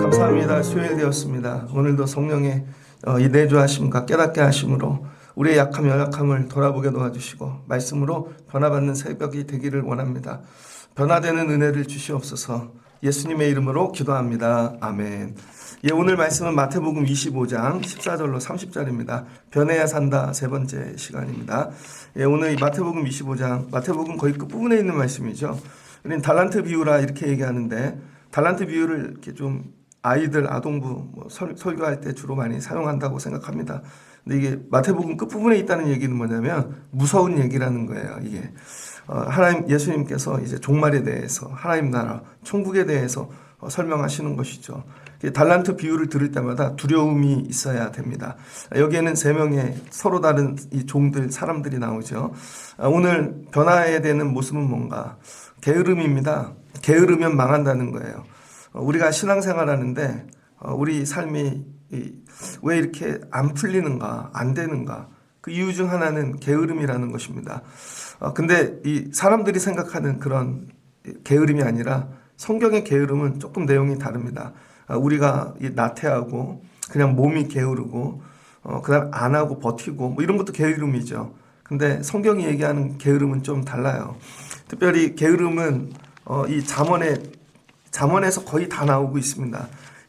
감사합니다. 수요일 되었습니다. 오늘도 성령의 이 내주하심과 깨닫게 하심으로 우리의 약함 연약함을 돌아보게 도와주시고 말씀으로 변화받는 새벽이 되기를 원합니다. 변화되는 은혜를 주시옵소서. 예수님의 이름으로 기도합니다. 아멘. 오늘 말씀은 마태복음 25장 14절로 30절입니다. 변해야 산다 세 번째 시간입니다. 오늘 마태복음 25장, 마태복음 거의 끝부분에 있는 말씀이죠. 우리는 달란트 비유라 이렇게 얘기하는데, 달란트 비유를 이렇게 좀 아이들 아동부 설교할 때 주로 많이 사용한다고 생각합니다. 근데 이게 마태복음 끝부분에 있다는 얘기는 뭐냐면 무서운 얘기라는 거예요. 이게 하나님 예수님께서 이제 종말에 대해서, 하나님 나라 천국에 대해서 설명하시는 것이죠. 달란트 비유를 들을 때마다 두려움이 있어야 됩니다. 여기에는 세 명의 서로 다른 이 종들, 사람들이 나오죠. 오늘 변화해야 되는 모습은 뭔가? 게으름입니다. 게으르면 망한다는 거예요. 우리가 신앙생활 하는데 우리 삶이 왜 이렇게 안 풀리는가, 안 되는가? 그 이유 중 하나는 게으름이라는 것입니다. 근데 이 사람들이 생각하는 그런 게으름이 아니라 성경의 게으름은 조금 내용이 다릅니다. 우리가 나태하고 그냥 몸이 게으르고 그다음 안 하고 버티고 뭐 이런 것도 게으름이죠. 근데 성경이 얘기하는 게으름은 좀 달라요. 특별히 게으름은 이 잠언에서 거의 다 나오고 있습니다.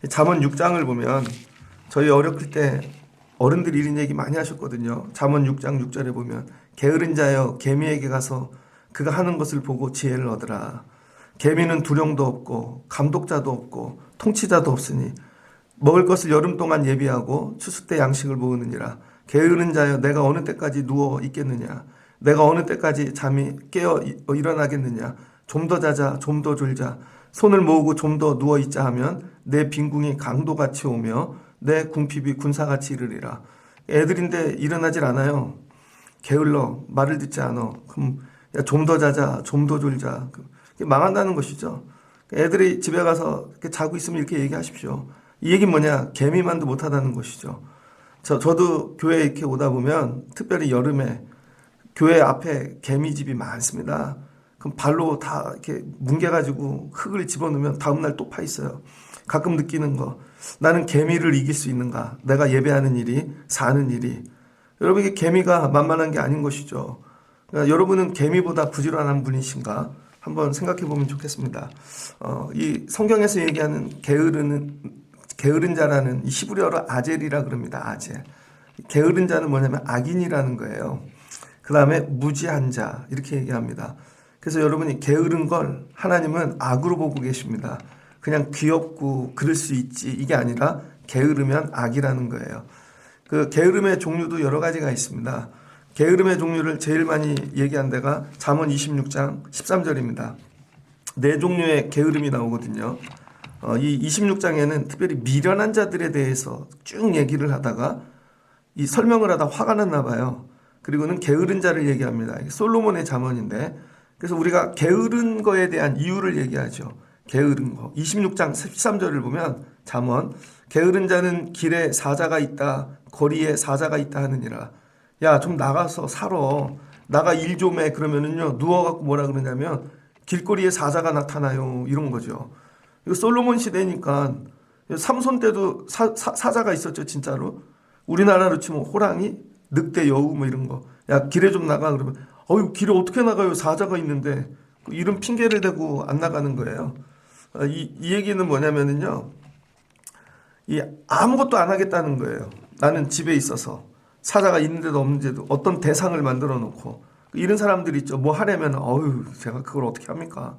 잠언 6장을 보면 저희 어렸을 때 어른들이 이런 얘기 많이 하셨거든요. 잠언 6장 6절에 보면 게으른 자여 개미에게 가서 그가 하는 것을 보고 지혜를 얻으라. 개미는 두령도 없고 감독자도 없고 통치자도 없으니 먹을 것을 여름 동안 예비하고 추수 때 양식을 모으느니라. 게으른 자여 내가 어느 때까지 누워 있겠느냐. 내가 어느 때까지 잠이 깨어 일어나겠느냐. 좀 더 자자 좀 더 졸자. 손을 모으고 좀 더 누워있자 하면 내 빈궁이 강도같이 오며 내 궁핍이 군사같이 이르리라. 애들인데 일어나질 않아요. 게을러 말을 듣지 않아. 그럼 좀 더 자자 좀 더 졸자. 망한다는 것이죠. 애들이 집에 가서 자고 있으면 이렇게 얘기하십시오. 이 얘기는 뭐냐? 개미만도 못하다는 것이죠. 저도 교회에 이렇게 오다 보면 특별히 여름에 교회 앞에 개미집이 많습니다. 그럼 발로 다 이렇게 뭉개가지고 흙을 집어넣으면 다음날 또 파 있어요. 가끔 느끼는 거, 나는 개미를 이길 수 있는가? 내가 예배하는 일이, 사는 일이. 여러분, 이게 개미가 만만한 게 아닌 것이죠. 그러니까 여러분은 개미보다 부지런한 분이신가? 한번 생각해 보면 좋겠습니다. 이 성경에서 얘기하는 게으른 자라는 이 히브리어로 아젤이라 그럽니다. 아젤. 게으른 자는 뭐냐면 악인이라는 거예요. 그 다음에 무지한 자 이렇게 얘기합니다. 그래서 여러분이 게으른 걸 하나님은 악으로 보고 계십니다. 그냥 귀엽고 그럴 수 있지 이게 아니라 게으르면 악이라는 거예요. 그 게으름의 종류도 여러 가지가 있습니다. 게으름의 종류를 제일 많이 얘기한 데가 잠언 26장 13절입니다. 네 종류의 게으름이 나오거든요. 이 26장에는 특별히 미련한 자들에 대해서 쭉 얘기를 하다가 이 설명을 하다 화가 났나 봐요. 그리고는 게으른 자를 얘기합니다. 솔로몬의 잠언인데 그래서 우리가 게으른 거에 대한 이유를 얘기하죠. 게으른 거. 26장 13절을 보면 잠언 게으른 자는 길에 사자가 있다. 거리에 사자가 있다 하느니라. 야, 좀 나가서 살아. 나가 일 좀 해. 그러면은요. 누워갖고 뭐라 그러냐면 길거리에 사자가 나타나요. 이런 거죠. 이거 솔로몬 시대니까 삼손 때도 사자가 있었죠. 진짜로. 우리나라로 치면 호랑이, 늑대, 여우 뭐 이런 거. 야, 길에 좀 나가. 그러면 길에 어떻게 나가요? 사자가 있는데. 이런 핑계를 대고 안 나가는 거예요. 이 얘기는 뭐냐면은요. 아무것도 안 하겠다는 거예요. 나는 집에 있어서. 사자가 있는데도 없는데도 어떤 대상을 만들어 놓고. 이런 사람들 있죠. 뭐 하려면, 제가 그걸 어떻게 합니까?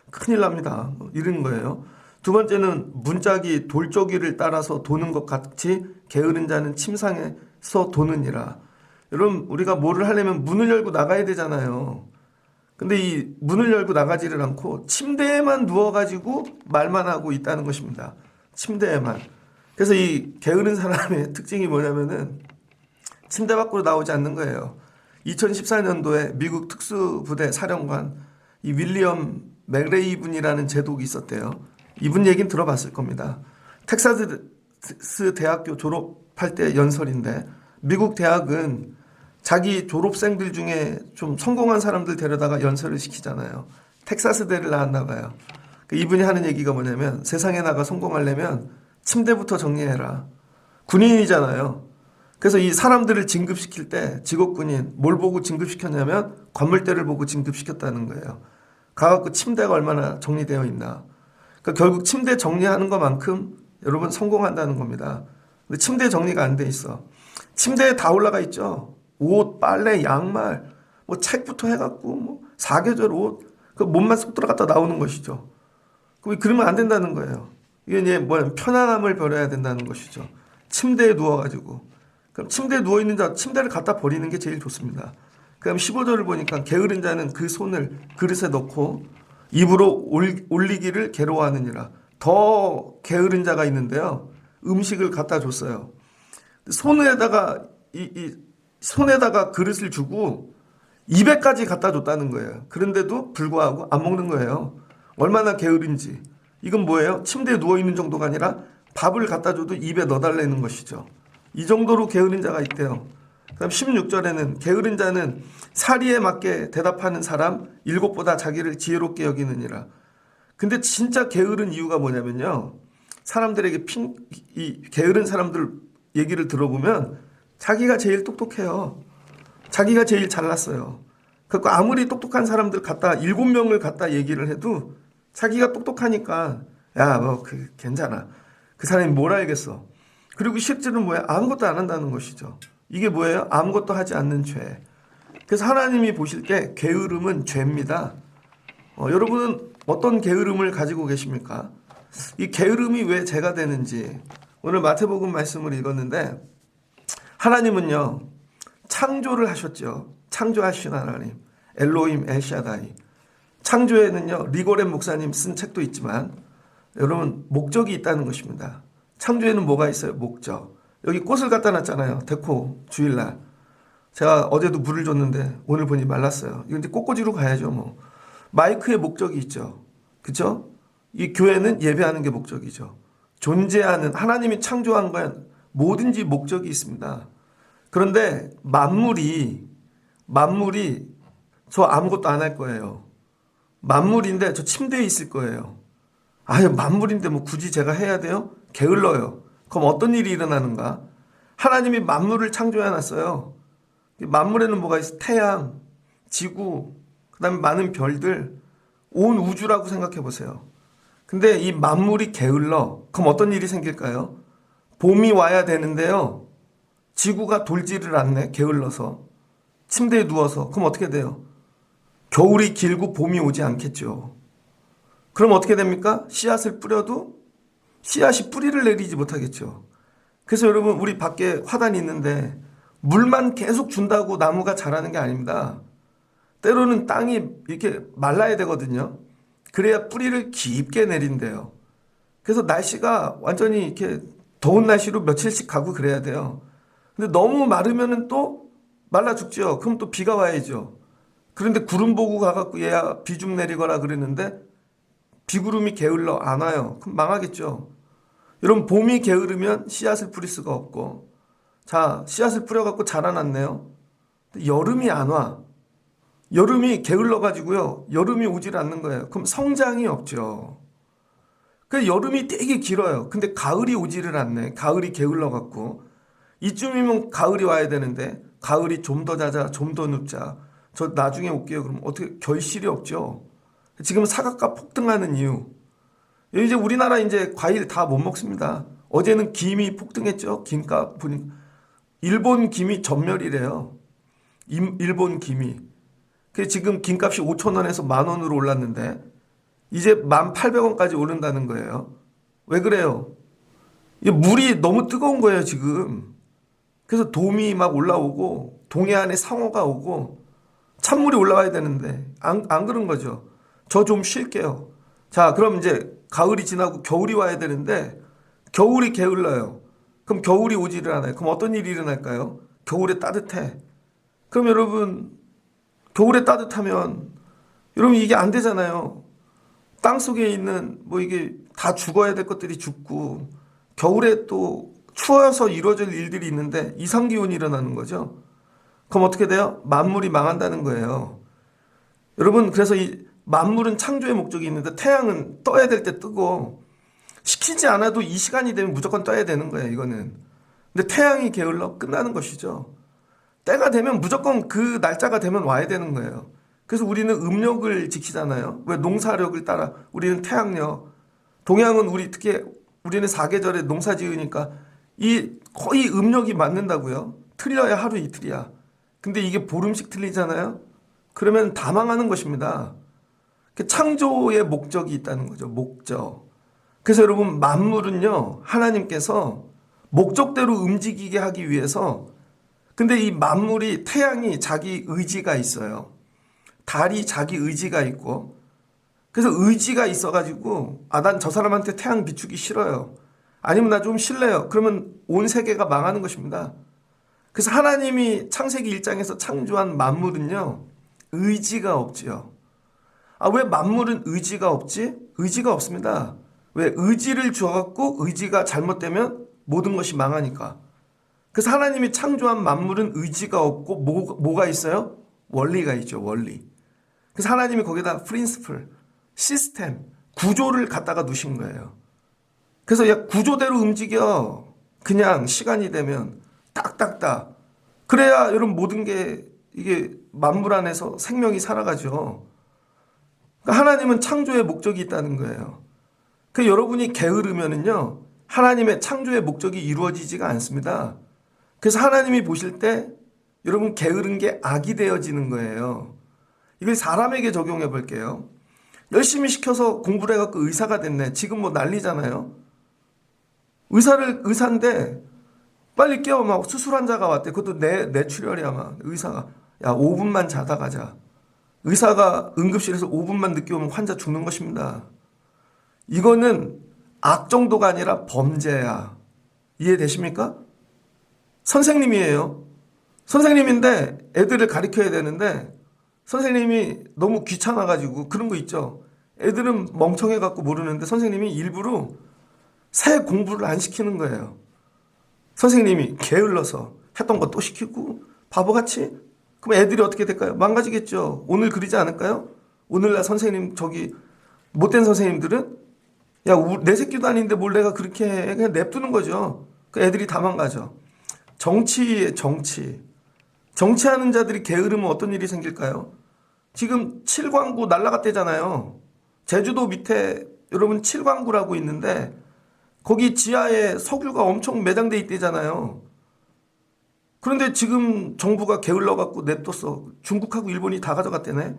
큰일 납니다. 이런 거예요. 두 번째는 문짝이 돌저귀를 따라서 도는 것 같이 게으른 자는 침상에서 도느니라. 여러분, 우리가 뭐를 하려면 문을 열고 나가야 되잖아요. 근데 이 문을 열고 나가지를 않고 침대에만 누워가지고 말만 하고 있다는 것입니다. 침대에만. 그래서 이 게으른 사람의 특징이 뭐냐면은 침대 밖으로 나오지 않는 거예요. 2014년도에 미국 특수부대 사령관 이 윌리엄 맥레이븐이라는 제독이 있었대요. 이분 얘기는 들어봤을 겁니다. 텍사스 대학교 졸업할 때 연설인데 미국 대학은 자기 졸업생들 중에 좀 성공한 사람들 데려다가 연설을 시키잖아요. 텍사스대를 나왔나 봐요. 이분이 하는 얘기가 뭐냐면 세상에 나가 성공하려면 침대부터 정리해라. 군인이잖아요. 그래서 이 사람들을 진급시킬 때 직업군인 뭘 보고 진급시켰냐면 관물대를 보고 진급시켰다는 거예요. 가갖고 침대가 얼마나 정리되어 있나. 그러니까 결국 침대 정리하는 것만큼 여러분 성공한다는 겁니다. 근데 침대 정리가 안 돼 있어. 침대에 다 올라가 있죠. 옷, 빨래, 양말, 뭐 책부터 해갖고 뭐 사계절 옷, 그 몸만 쏙 들어갔다 나오는 것이죠. 그러면 안 된다는 거예요. 이게 이제 뭐냐면 편안함을 버려야 된다는 것이죠. 침대에 누워가지고. 그럼 침대에 누워있는 자, 침대를 갖다 버리는 게 제일 좋습니다. 그럼 15절을 보니까 게으른 자는 그 손을 그릇에 넣고 입으로 올리기를 괴로워하느니라. 더 게으른 자가 있는데요. 음식을 갖다 줬어요. 손에다가 손에다가 그릇을 주고 입에까지 갖다 줬다는 거예요. 그런데도 불구하고 안 먹는 거예요. 얼마나 게으른지. 이건 뭐예요? 침대에 누워있는 정도가 아니라 밥을 갖다 줘도 입에 넣어달라는 것이죠. 이 정도로 게으른 자가 있대요. 그다음 16절에는 게으른 자는 사리에 맞게 대답하는 사람 7보다 자기를 지혜롭게 여기느니라. 근데 진짜 게으른 이유가 뭐냐면요. 사람들에게 이 게으른 사람들 얘기를 들어보면 자기가 제일 똑똑해요. 자기가 제일 잘났어요. 그러니까 아무리 똑똑한 사람들 갖다 7명을 갖다 얘기를 해도 자기가 똑똑하니까 괜찮아. 그 사람이 뭘 알겠어. 그리고 실제로는 뭐야? 아무것도 안 한다는 것이죠. 이게 뭐예요? 아무것도 하지 않는 죄. 그래서 하나님이 보실 때 게으름은 죄입니다. 여러분은 어떤 게으름을 가지고 계십니까? 이 게으름이 왜 죄가 되는지 오늘 마태복음 말씀을 읽었는데 하나님은요 창조를 하셨죠. 창조하신 하나님 엘로힘 엘샤다이. 창조에는요 리고렌 목사님 쓴 책도 있지만 여러분 목적이 있다는 것입니다. 창조에는 뭐가 있어요? 목적. 여기 꽃을 갖다 놨잖아요. 데코 주일날. 제가 어제도 물을 줬는데 오늘 보니 말랐어요. 이건 이제 꽃꽂이로 가야죠. 뭐 마이크의 목적이 있죠. 그렇죠? 이 교회는 예배하는 게 목적이죠. 존재하는 하나님이 창조한 건 뭐든지 목적이 있습니다. 그런데 만물이 저 아무것도 안 할 거예요. 만물인데 저 침대에 있을 거예요. 만물인데 뭐 굳이 제가 해야 돼요? 게을러요. 그럼 어떤 일이 일어나는가? 하나님이 만물을 창조해 놨어요. 만물에는 뭐가 있어? 태양, 지구, 그다음에 많은 별들, 온 우주라고 생각해 보세요. 근데 이 만물이 게을러. 그럼 어떤 일이 생길까요? 봄이 와야 되는데요. 지구가 돌지를 않네. 게을러서. 침대에 누워서. 그럼 어떻게 돼요? 겨울이 길고 봄이 오지 않겠죠. 그럼 어떻게 됩니까? 씨앗을 뿌려도 씨앗이 뿌리를 내리지 못하겠죠. 그래서 여러분 우리 밖에 화단이 있는데 물만 계속 준다고 나무가 자라는 게 아닙니다. 때로는 땅이 이렇게 말라야 되거든요. 그래야 뿌리를 깊게 내린대요. 그래서 날씨가 완전히 이렇게 더운 날씨로 며칠씩 가고 그래야 돼요. 근데 너무 마르면은 또 말라 죽죠. 그럼 또 비가 와야죠. 그런데 구름 보고 가갖고 얘야 비 좀 내리거라 그랬는데 비구름이 게을러 안 와요. 그럼 망하겠죠. 여러분 봄이 게으르면 씨앗을 뿌릴 수가 없고 자 씨앗을 뿌려갖고 자라났네요. 여름이 안 와. 여름이 게을러가지고요. 여름이 오질 않는 거예요. 그럼 성장이 없죠. 그래서 여름이 되게 길어요. 근데 가을이 오지를 않네. 가을이 게을러갖고 이쯤이면 가을이 와야 되는데 가을이 좀 더 자자 좀 더 눕자 저 나중에 올게요. 그럼 어떻게 결실이 없죠. 지금 사과가 폭등하는 이유. 이제 우리나라 이제 과일 다 못 먹습니다. 어제는 김이 폭등했죠. 김값 보니까 일본 김이 전멸이래요. 일본 김이. 지금 김값이 5,000원에서 10,000원으로 올랐는데 이제 1,800원까지 오른다는 거예요. 왜 그래요? 이 물이 너무 뜨거운 거예요 지금. 그래서 돔이 막 올라오고 동해안에 상어가 오고 찬물이 올라와야 되는데 안 그런 거죠. 저 좀 쉴게요. 자 그럼 이제 가을이 지나고 겨울이 와야 되는데 겨울이 게을러요. 그럼 겨울이 오지를 않아요. 그럼 어떤 일이 일어날까요? 겨울에 따뜻해. 그럼 여러분 겨울에 따뜻하면 여러분 이게 안 되잖아요. 땅 속에 있는 뭐 이게 다 죽어야 될 것들이 죽고 겨울에 또 추워서 이루어질 일들이 있는데 이상기온이 일어나는 거죠. 그럼 어떻게 돼요? 만물이 망한다는 거예요. 여러분, 그래서 이 만물은 창조의 목적이 있는데 태양은 떠야 될 때 뜨고 시키지 않아도 이 시간이 되면 무조건 떠야 되는 거예요, 이거는. 근데 태양이 게을러 끝나는 것이죠. 때가 되면 무조건 그 날짜가 되면 와야 되는 거예요. 그래서 우리는 음력을 지키잖아요. 왜? 농사력을 따라. 우리는 태양력. 동양은 특히 우리는 사계절에 농사 지으니까 이 거의 음력이 맞는다고요. 틀려야 하루 이틀이야. 근데 이게 보름씩 틀리잖아요. 그러면 다 망하는 것입니다. 창조의 목적이 있다는 거죠. 목적. 그래서 여러분, 만물은요, 하나님께서 목적대로 움직이게 하기 위해서, 근데 이 만물이, 태양이 자기 의지가 있어요. 달이 자기 의지가 있고, 그래서 의지가 있어가지고, 난 저 사람한테 태양 비추기 싫어요. 아니면 나 좀 싫래요. 그러면 온 세계가 망하는 것입니다. 그래서 하나님이 창세기 1장에서 창조한 만물은요, 의지가 없지요. 왜 만물은 의지가 없지? 의지가 없습니다. 왜? 의지를 주어갖고 의지가 잘못되면 모든 것이 망하니까. 그래서 하나님이 창조한 만물은 의지가 없고 뭐가 있어요? 원리가 있죠. 원리. 그래서 하나님이 거기다 프린시플, 시스템, 구조를 갖다가 두신 거예요. 그래서 야, 구조대로 움직여. 그냥 시간이 되면 딱딱딱. 그래야 여러분 모든 게 이게 만물 안에서 생명이 살아가죠. 그러니까 하나님은 창조의 목적이 있다는 거예요. 그 여러분이 게으르면은요, 하나님의 창조의 목적이 이루어지지가 않습니다. 그래서 하나님이 보실 때 여러분 게으른 게 악이 되어지는 거예요. 이걸 사람에게 적용해 볼게요. 열심히 시켜서 공부를 해갖고 의사가 됐네. 지금 뭐 난리잖아요. 의사인데 빨리 깨워. 막 수술 환자가 왔대. 그것도 뇌출혈이야. 막 의사가 야 5분만 자다 가자. 의사가 응급실에서 5분만 늦게 오면 환자 죽는 것입니다. 이거는 악 정도가 아니라 범죄야. 이해되십니까? 선생님이에요. 선생님인데 애들을 가르쳐야 되는데 선생님이 너무 귀찮아가지고 그런 거 있죠. 애들은 멍청해갖고 모르는데 선생님이 일부러 새 공부를 안 시키는 거예요. 선생님이 게을러서 했던 거 또 시키고 바보같이. 그럼 애들이 어떻게 될까요? 망가지겠죠. 오늘 그러지 않을까요? 오늘날 선생님 못된 선생님들은 야, 내 새끼도 아닌데 뭘 내가 그렇게 해. 그냥 냅두는 거죠. 그 애들이 다 망가져. 정치에 정치. 정치하는 자들이 게으르면 어떤 일이 생길까요? 지금 칠광구 날라갔대잖아요. 제주도 밑에 여러분 칠광구라고 있는데 거기 지하에 석유가 엄청 매장돼 있대잖아요. 그런데 지금 정부가 게을러갖고 냅뒀어. 중국하고 일본이 다 가져갔대네.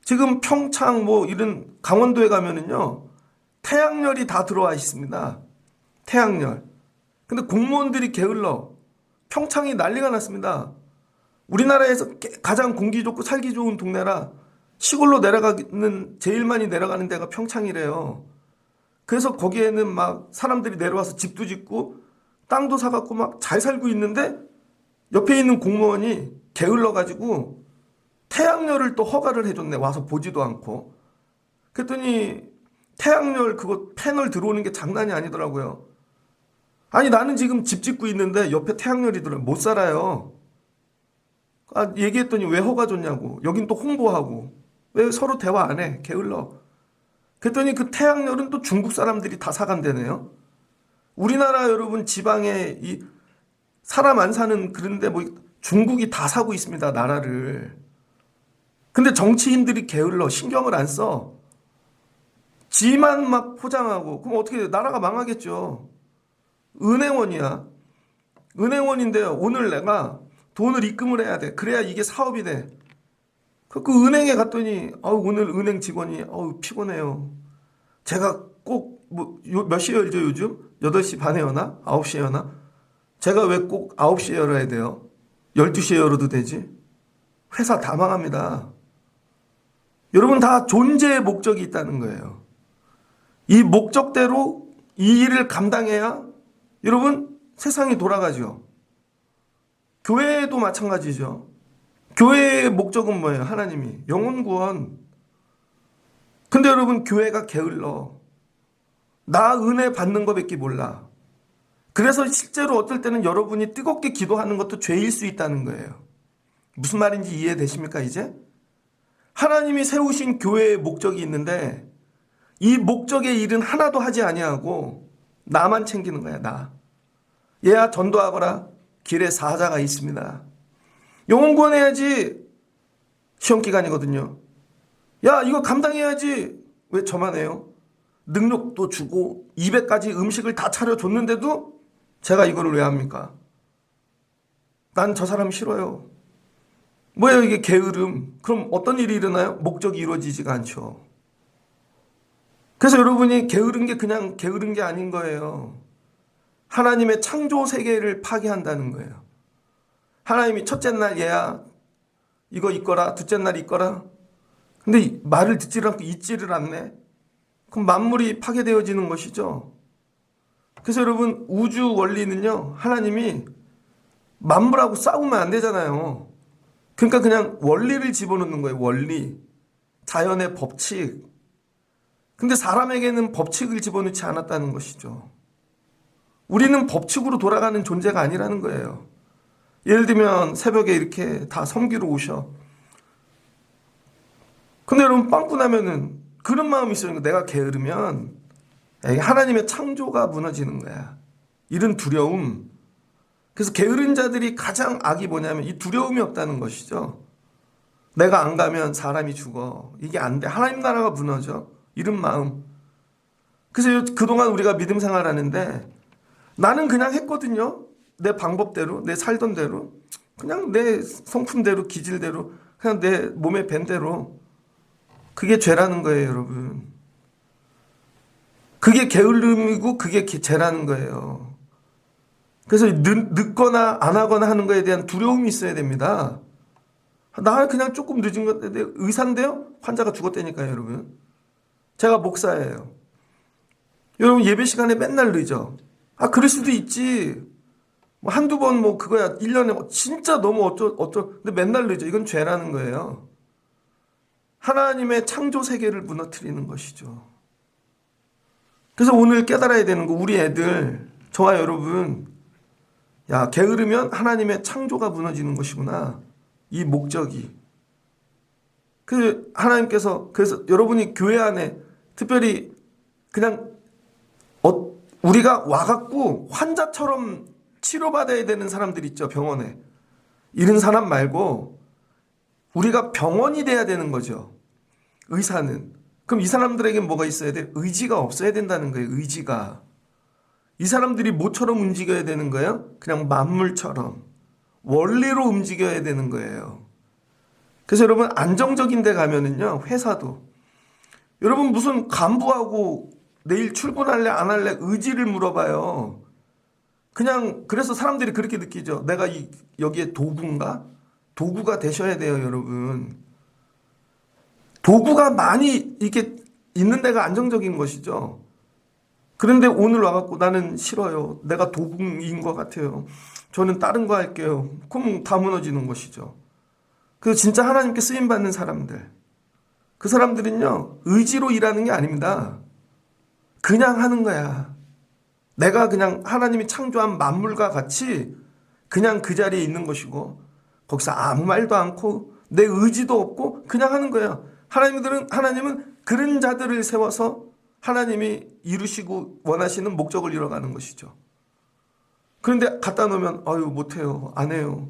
지금 평창 이런 강원도에 가면은요, 태양열이 다 들어와 있습니다. 태양열. 근데 공무원들이 게을러. 평창이 난리가 났습니다. 우리나라에서 가장 공기 좋고 살기 좋은 동네라 시골로 내려가는, 제일 많이 내려가는 데가 평창이래요. 그래서 거기에는 막 사람들이 내려와서 집도 짓고 땅도 사갖고 막 잘 살고 있는데 옆에 있는 공무원이 게을러가지고 태양열을 또 허가를 해줬네. 와서 보지도 않고. 그랬더니 태양열 그거 패널 들어오는 게 장난이 아니더라고요. 아니 나는 지금 집 짓고 있는데 옆에 태양열이 들어요. 못 살아요. 얘기했더니 왜 허가 줬냐고. 여긴 또 홍보하고. 왜 서로 대화 안 해. 게을러. 그랬더니 그 태양열은 또 중국 사람들이 다 사간대네요. 우리나라 여러분 지방에 이 사람 안 사는 그런데 중국이 다 사고 있습니다. 나라를. 근데 정치인들이 게을러. 신경을 안 써. 지만 막 포장하고. 그럼 어떻게 돼? 나라가 망하겠죠. 은행원이야. 은행원인데요. 오늘 내가 돈을 입금을 해야 돼. 그래야 이게 사업이 돼. 그 은행에 갔더니 오늘 은행 직원이 피곤해요. 제가 꼭 몇 시에 열죠 요즘? 8시 반에 여나? 9시에 여나? 제가 왜 꼭 9시에 열어야 돼요? 12시에 열어도 되지? 회사 다 망합니다. 여러분 다 존재의 목적이 있다는 거예요. 이 목적대로 이 일을 감당해야 여러분 세상이 돌아가죠. 교회도 마찬가지죠. 교회의 목적은 뭐예요? 하나님이 영혼 구원. 근데 여러분 교회가 게을러. 나 은혜 받는 거밖에 몰라. 그래서 실제로 어떨 때는 여러분이 뜨겁게 기도하는 것도 죄일 수 있다는 거예요. 무슨 말인지 이해되십니까, 이제? 하나님이 세우신 교회의 목적이 있는데 이 목적의 일은 하나도 하지 아니하고 나만 챙기는 거야, 나. 얘야 전도하거라. 길에 사자가 있습니다. 영혼 구원해야지. 시험 기간이거든요. 야, 이거 감당해야지. 왜 저만 해요? 능력도 주고 200가지 음식을 다 차려줬는데도 제가 이거를 왜 합니까? 난 저 사람 싫어요. 뭐예요 이게 게으름. 그럼 어떤 일이 일어나요? 목적이 이루어지지가 않죠. 그래서 여러분이 게으른 게 그냥 게으른 게 아닌 거예요. 하나님의 창조 세계를 파괴한다는 거예요. 하나님이 첫째 날 얘야 이거 있거라, 둘째 날 있거라. 근데 말을 듣지를 않고 있지를 않네. 그럼 만물이 파괴되어지는 것이죠. 그래서 여러분 우주 원리는요, 하나님이 만물하고 싸우면 안 되잖아요. 그러니까 그냥 원리를 집어넣는 거예요. 원리, 자연의 법칙. 근데 사람에게는 법칙을 집어넣지 않았다는 것이죠. 우리는 법칙으로 돌아가는 존재가 아니라는 거예요. 예를 들면 새벽에 이렇게 다 섬기러 오셔. 근데 여러분 빵꾸 나면은 그런 마음이 있어요. 내가 게으르면 하나님의 창조가 무너지는 거야. 이런 두려움. 그래서 게으른 자들이 가장 악이 뭐냐면 이 두려움이 없다는 것이죠. 내가 안 가면 사람이 죽어. 이게 안 돼. 하나님 나라가 무너져. 이런 마음. 그래서 그동안 우리가 믿음 생활하는데 나는 그냥 했거든요. 내 방법대로, 내 살던 대로. 그냥 내 성품대로, 기질대로, 그냥 내 몸에 밴 대로. 그게 죄라는 거예요, 여러분. 그게 게으름이고 그게 죄라는 거예요. 그래서 늦거나 안 하거나 하는 거에 대한 두려움이 있어야 됩니다. 나 그냥 조금 늦은 건데 의사인데요? 환자가 죽었다니까요, 여러분. 제가 목사예요. 여러분 예배 시간에 맨날 늦어. 아, 그럴 수도 있지. 뭐 한두 번 뭐 그거야. 1년에 진짜 너무 근데 맨날 늦어. 이건 죄라는 거예요. 하나님의 창조 세계를 무너뜨리는 것이죠. 그래서 오늘 깨달아야 되는 거, 우리 애들, 저와 여러분, 야, 게으르면 하나님의 창조가 무너지는 것이구나. 이 목적이. 하나님께서, 그래서 여러분이 교회 안에 특별히 그냥 우리가 와갖고 환자처럼 치료받아야 되는 사람들 있죠, 병원에. 이런 사람 말고 우리가 병원이 돼야 되는 거죠. 의사는. 그럼 이 사람들에게 뭐가 있어야 돼? 의지가 없어야 된다는 거예요. 의지가. 이 사람들이 뭐처럼 움직여야 되는 거예요? 그냥 만물처럼. 원리로 움직여야 되는 거예요. 그래서 여러분 안정적인 데 가면은요, 회사도. 여러분 무슨 간부하고 내일 출근할래 안 할래 의지를 물어봐요. 그냥 그래서 사람들이 그렇게 느끼죠. 내가 여기에 도구인가? 도구가 되셔야 돼요, 여러분. 도구가 많이 이렇게 있는 데가 안정적인 것이죠. 그런데 오늘 와갖고 나는 싫어요. 내가 도구인 것 같아요. 저는 다른 거 할게요. 그럼 다 무너지는 것이죠. 그래서 진짜 하나님께 쓰임받는 사람들. 그 사람들은요, 의지로 일하는 게 아닙니다. 그냥 하는 거야. 내가 그냥 하나님이 창조한 만물과 같이 그냥 그 자리에 있는 것이고, 거기서 아무 말도 않고, 내 의지도 없고, 그냥 하는 거야. 하나님은 그런 자들을 세워서 하나님이 이루시고 원하시는 목적을 이뤄가는 것이죠. 그런데 갖다 놓으면 아유 못해요. 안 해요.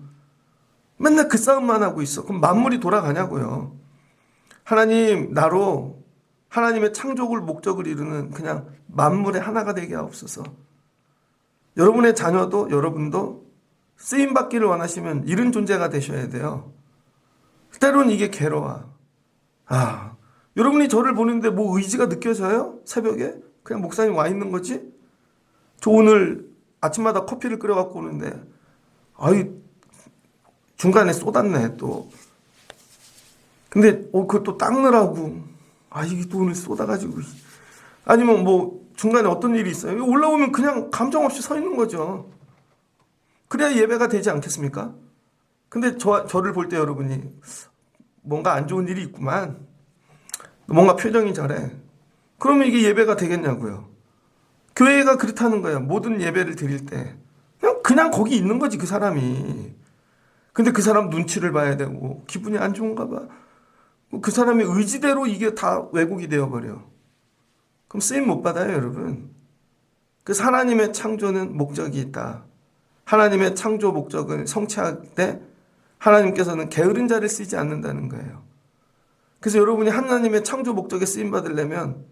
맨날 그 싸움만 하고 있어. 그럼 만물이 돌아가냐고요. 하나님 나로 하나님의 창조를 목적을 이루는 그냥 만물의 하나가 되게 하옵소서. 여러분의 자녀도 여러분도 쓰임받기를 원하시면 이런 존재가 되셔야 돼요. 때로는 이게 괴로워. 여러분이 저를 보는데 뭐 의지가 느껴져요? 새벽에? 그냥 목사님 와 있는 거지? 저 오늘 아침마다 커피를 끓여갖고 오는데 중간에 쏟았네 또. 근데 그것도 닦느라고 이게 또 오늘 쏟아가지고. 아니면 뭐 중간에 어떤 일이 있어요? 올라오면 그냥 감정 없이 서 있는 거죠. 그래야 예배가 되지 않겠습니까? 근데 저를 볼 때 여러분이 뭔가 안 좋은 일이 있구만. 뭔가 표정이 저래. 그러면 이게 예배가 되겠냐고요. 교회가 그렇다는 거예요. 모든 예배를 드릴 때 그냥 거기 있는 거지, 그 사람이. 근데 그 사람 눈치를 봐야 되고 기분이 안 좋은가 봐. 그 사람의 의지대로 이게 다 왜곡이 되어버려. 그럼 쓰임 못 받아요, 여러분. 그래서 하나님의 창조는 목적이 있다. 하나님의 창조 목적을 성취할 때 하나님께서는 게으른 자를 쓰지 않는다는 거예요. 그래서 여러분이 하나님의 창조 목적에 쓰임 받으려면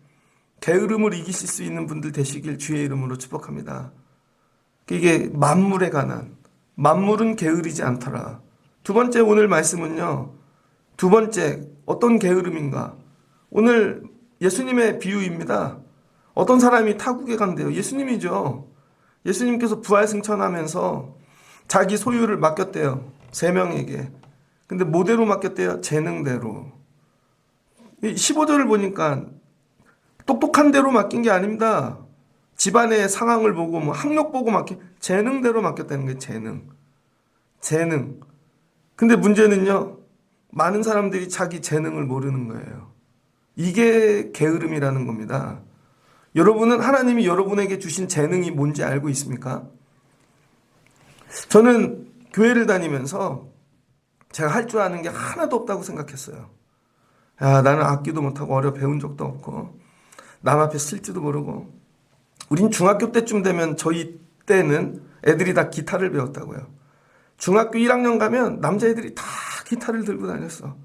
게으름을 이기실 수 있는 분들 되시길 주의 이름으로 축복합니다. 이게 만물에 관한, 만물은 게으르지 않더라. 두 번째 오늘 말씀은요. 두 번째 어떤 게으름인가? 오늘 예수님의 비유입니다. 어떤 사람이 타국에 간대요. 예수님이죠. 예수님께서 부활승천하면서 자기 소유를 맡겼대요. 3명에게. 근데 뭐대로 맡겼대요? 재능대로. 15절을 보니까 똑똑한 대로 맡긴 게 아닙니다. 집안의 상황을 보고 학력 보고 재능대로 맡겼다는 게 재능. 근데 문제는요. 많은 사람들이 자기 재능을 모르는 거예요. 이게 게으름이라는 겁니다. 여러분은 하나님이 여러분에게 주신 재능이 뭔지 알고 있습니까? 저는 교회를 다니면서 제가 할 줄 아는 게 하나도 없다고 생각했어요. 야, 나는 악기도 못하고 어려 배운 적도 없고 남 앞에 쓸지도 모르고. 우린 중학교 때쯤 되면 저희 때는 애들이 다 기타를 배웠다고요. 중학교 1학년 가면 남자애들이 다 기타를 들고 다녔어.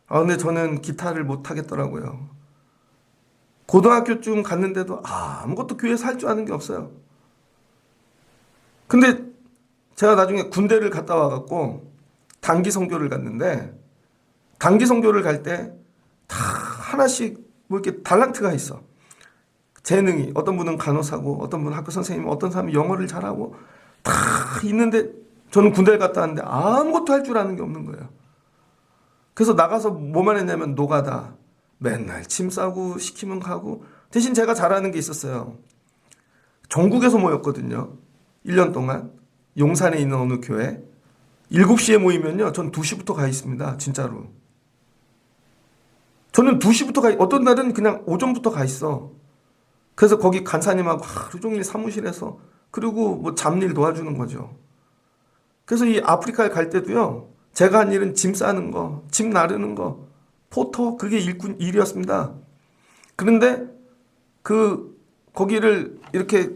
근데 저는 기타를 못 하겠더라고요. 고등학교쯤 갔는데도 아무것도 교회에서 할 줄 아는 게 없어요. 근데 제가 나중에 군대를 갔다 와갖고 단기 선교를 갔는데 단기 선교를 갈 때 다 하나씩 뭐 이렇게 달란트가 있어. 재능이. 어떤 분은 간호사고 어떤 분은 학교 선생님, 어떤 사람은 영어를 잘하고 다 있는데 저는 군대를 갔다 왔는데 아무것도 할 줄 아는 게 없는 거예요. 그래서 나가서 뭐만 했냐면 노가다. 맨날 짐 싸고 시키면 가고. 대신 제가 잘하는 게 있었어요. 전국에서 모였거든요. 1년 동안. 용산에 있는 어느 교회. 7시에 모이면요. 전 2시부터 가 있습니다. 진짜로. 저는 2시부터 어떤 날은 그냥 오전부터 가 있어. 그래서 거기 간사님하고 하루 종일 사무실에서 그리고 뭐 잡일 도와주는 거죠. 그래서 이 아프리카에 갈 때도요. 제가 한 일은 짐 싸는 거, 짐 나르는 거, 포터, 그게 일이었습니다. 그런데 거기를 이렇게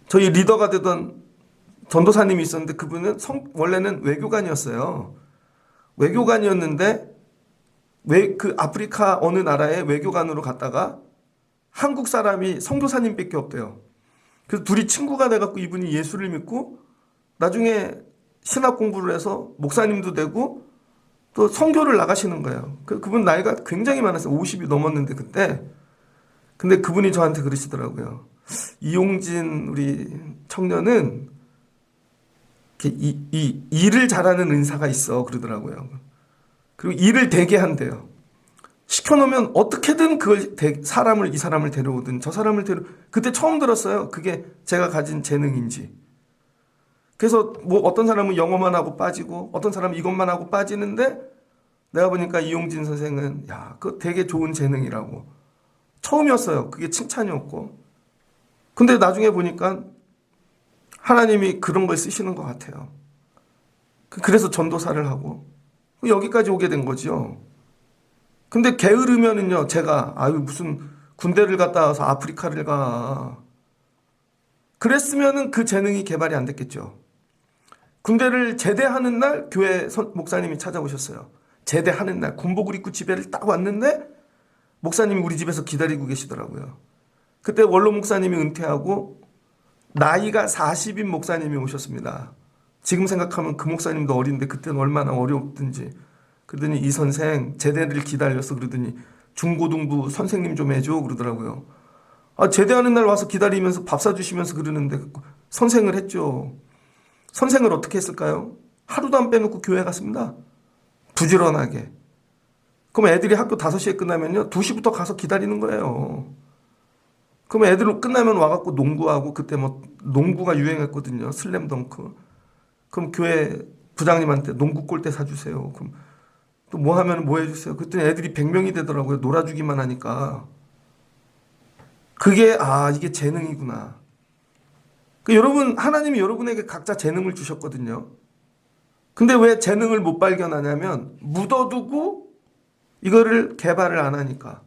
저희 리더가 되던 전도사님이 있었는데 그분은 원래는 외교관이었어요. 외교관이었는데 그 아프리카 어느 나라에 외교관으로 갔다가 한국 사람이 선교사님밖에 없대요. 그래서 둘이 친구가 돼갖고 이분이 예수를 믿고 나중에 신학 공부를 해서 목사님도 되고 또 선교를 나가시는 거예요. 그분 나이가 굉장히 많았어요. 50이 넘었는데 그때. 근데 그분이 저한테 그러시더라고요. 이용진 우리 청년은 일을 잘하는 은사가 있어 그러더라고요. 그리고 일을 되게 한대요. 시켜놓으면 어떻게든 이 사람을 데려오든 저 사람을 그때 처음 들었어요. 그게 제가 가진 재능인지. 그래서 뭐 어떤 사람은 영어만 하고 빠지고 어떤 사람은 이것만 하고 빠지는데 내가 보니까 이용진 선생은 그거 되게 좋은 재능이라고. 처음이었어요. 그게 칭찬이었고. 근데 나중에 보니까 하나님이 그런 걸 쓰시는 것 같아요. 그래서 전도사를 하고 여기까지 오게 된 거죠. 근데 게으르면은요, 제가 무슨 군대를 갔다 와서 아프리카를 가. 그랬으면은 그 재능이 개발이 안 됐겠죠. 군대를 제대하는 날 교회 목사님이 찾아오셨어요. 제대하는 날 군복을 입고 집에를 딱 왔는데 목사님이 우리 집에서 기다리고 계시더라고요. 그때 원로 목사님이 은퇴하고 나이가 40인 목사님이 오셨습니다. 지금 생각하면 그 목사님도 어린데 그때는 얼마나 어려웠든지. 그러더니 이 선생 제대를 기다려서 그러더니 중고등부 선생님 좀 해줘 그러더라고요. 제대하는 날 와서 기다리면서 밥 사주시면서 그러는데 선생을 했죠. 선생을 어떻게 했을까요? 하루도 안 빼놓고 교회 갔습니다. 부지런하게. 그럼 애들이 학교 5시에 끝나면요 2시부터 가서 기다리는 거예요. 그럼 애들 끝나면 와갖고 농구하고 그때 뭐 농구가 유행했거든요. 슬램덩크. 그럼 교회 부장님한테 농구 골대 사주세요. 그럼 또 뭐 하면 뭐 해주세요. 그랬더니 애들이 100명이 되더라고요. 놀아주기만 하니까. 그게 이게 재능이구나. 여러분, 하나님이 여러분에게 각자 재능을 주셨거든요. 근데 왜 재능을 못 발견하냐면 묻어두고 이거를 개발을 안 하니까.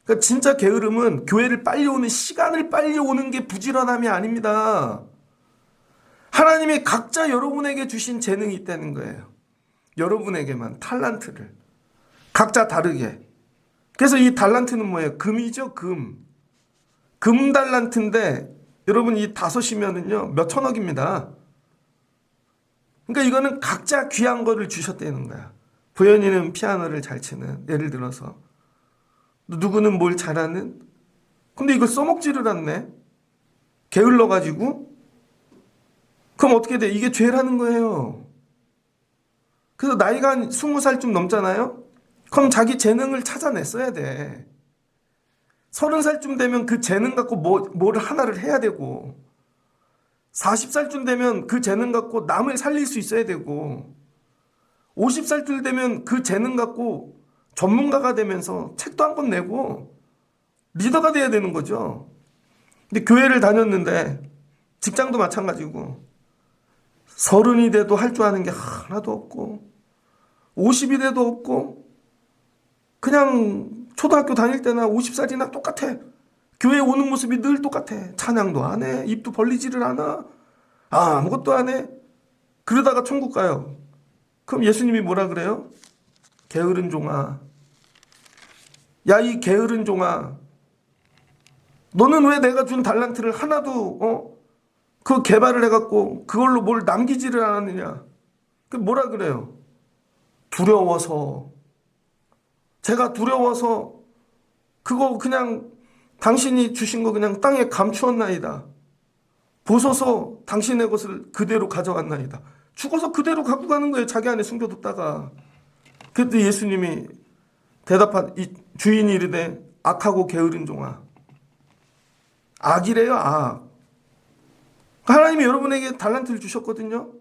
그러니까 진짜 게으름은 교회를 빨리 오는, 시간을 빨리 오는 게 부지런함이 아닙니다. 하나님이 각자 여러분에게 주신 재능이 있다는 거예요. 여러분에게만 탈란트를 각자 다르게. 그래서 이 달란트는 뭐예요? 금이죠, 금. 금 달란트인데 여러분 이 5이면은요 몇 천억입니다. 그러니까 이거는 각자 귀한 거를 주셨다는 거야. 보현이는 피아노를 잘 치는, 예를 들어서 누구는 뭘 잘하는. 근데 이걸 써먹지를 않네. 게을러가지고. 그럼 어떻게 돼? 이게 죄라는 거예요. 그래서 나이가 한 20살쯤 넘잖아요. 그럼 자기 재능을 찾아냈어야 돼. 30살쯤 되면 그 재능 갖고 뭘 하나를 해야 되고, 40살쯤 되면 그 재능 갖고 남을 살릴 수 있어야 되고, 50살쯤 되면 그 재능 갖고 전문가가 되면서 책도 한 권 내고 리더가 돼야 되는 거죠. 근데 교회를 다녔는데 직장도 마찬가지고 30이 돼도 할 줄 아는 게 하나도 없고 50이 돼도 없고 그냥 초등학교 다닐 때나 50살이나 똑같아. 교회 오는 모습이 늘 똑같아. 찬양도 안 해. 입도 벌리지를 않아. 아무것도 안 해. 그러다가 천국 가요. 그럼 예수님이 뭐라 그래요? 게으른 종아. 야, 이 게으른 종아. 너는 왜 내가 준 달란트를 하나도 그 개발을 해갖고 그걸로 뭘 남기지를 않았느냐. 그 뭐라 그래요? 두려워서. 제가 두려워서 그거 그냥 당신이 주신 거 그냥 땅에 감추었나이다. 보소서 당신의 것을 그대로 가져왔나이다. 죽어서 그대로 갖고 가는 거예요. 자기 안에 숨겨뒀다가. 그때 예수님이 이 주인이 이르되 악하고 게으른 종아. 악이래요, 악. 하나님이 여러분에게 달란트를 주셨거든요.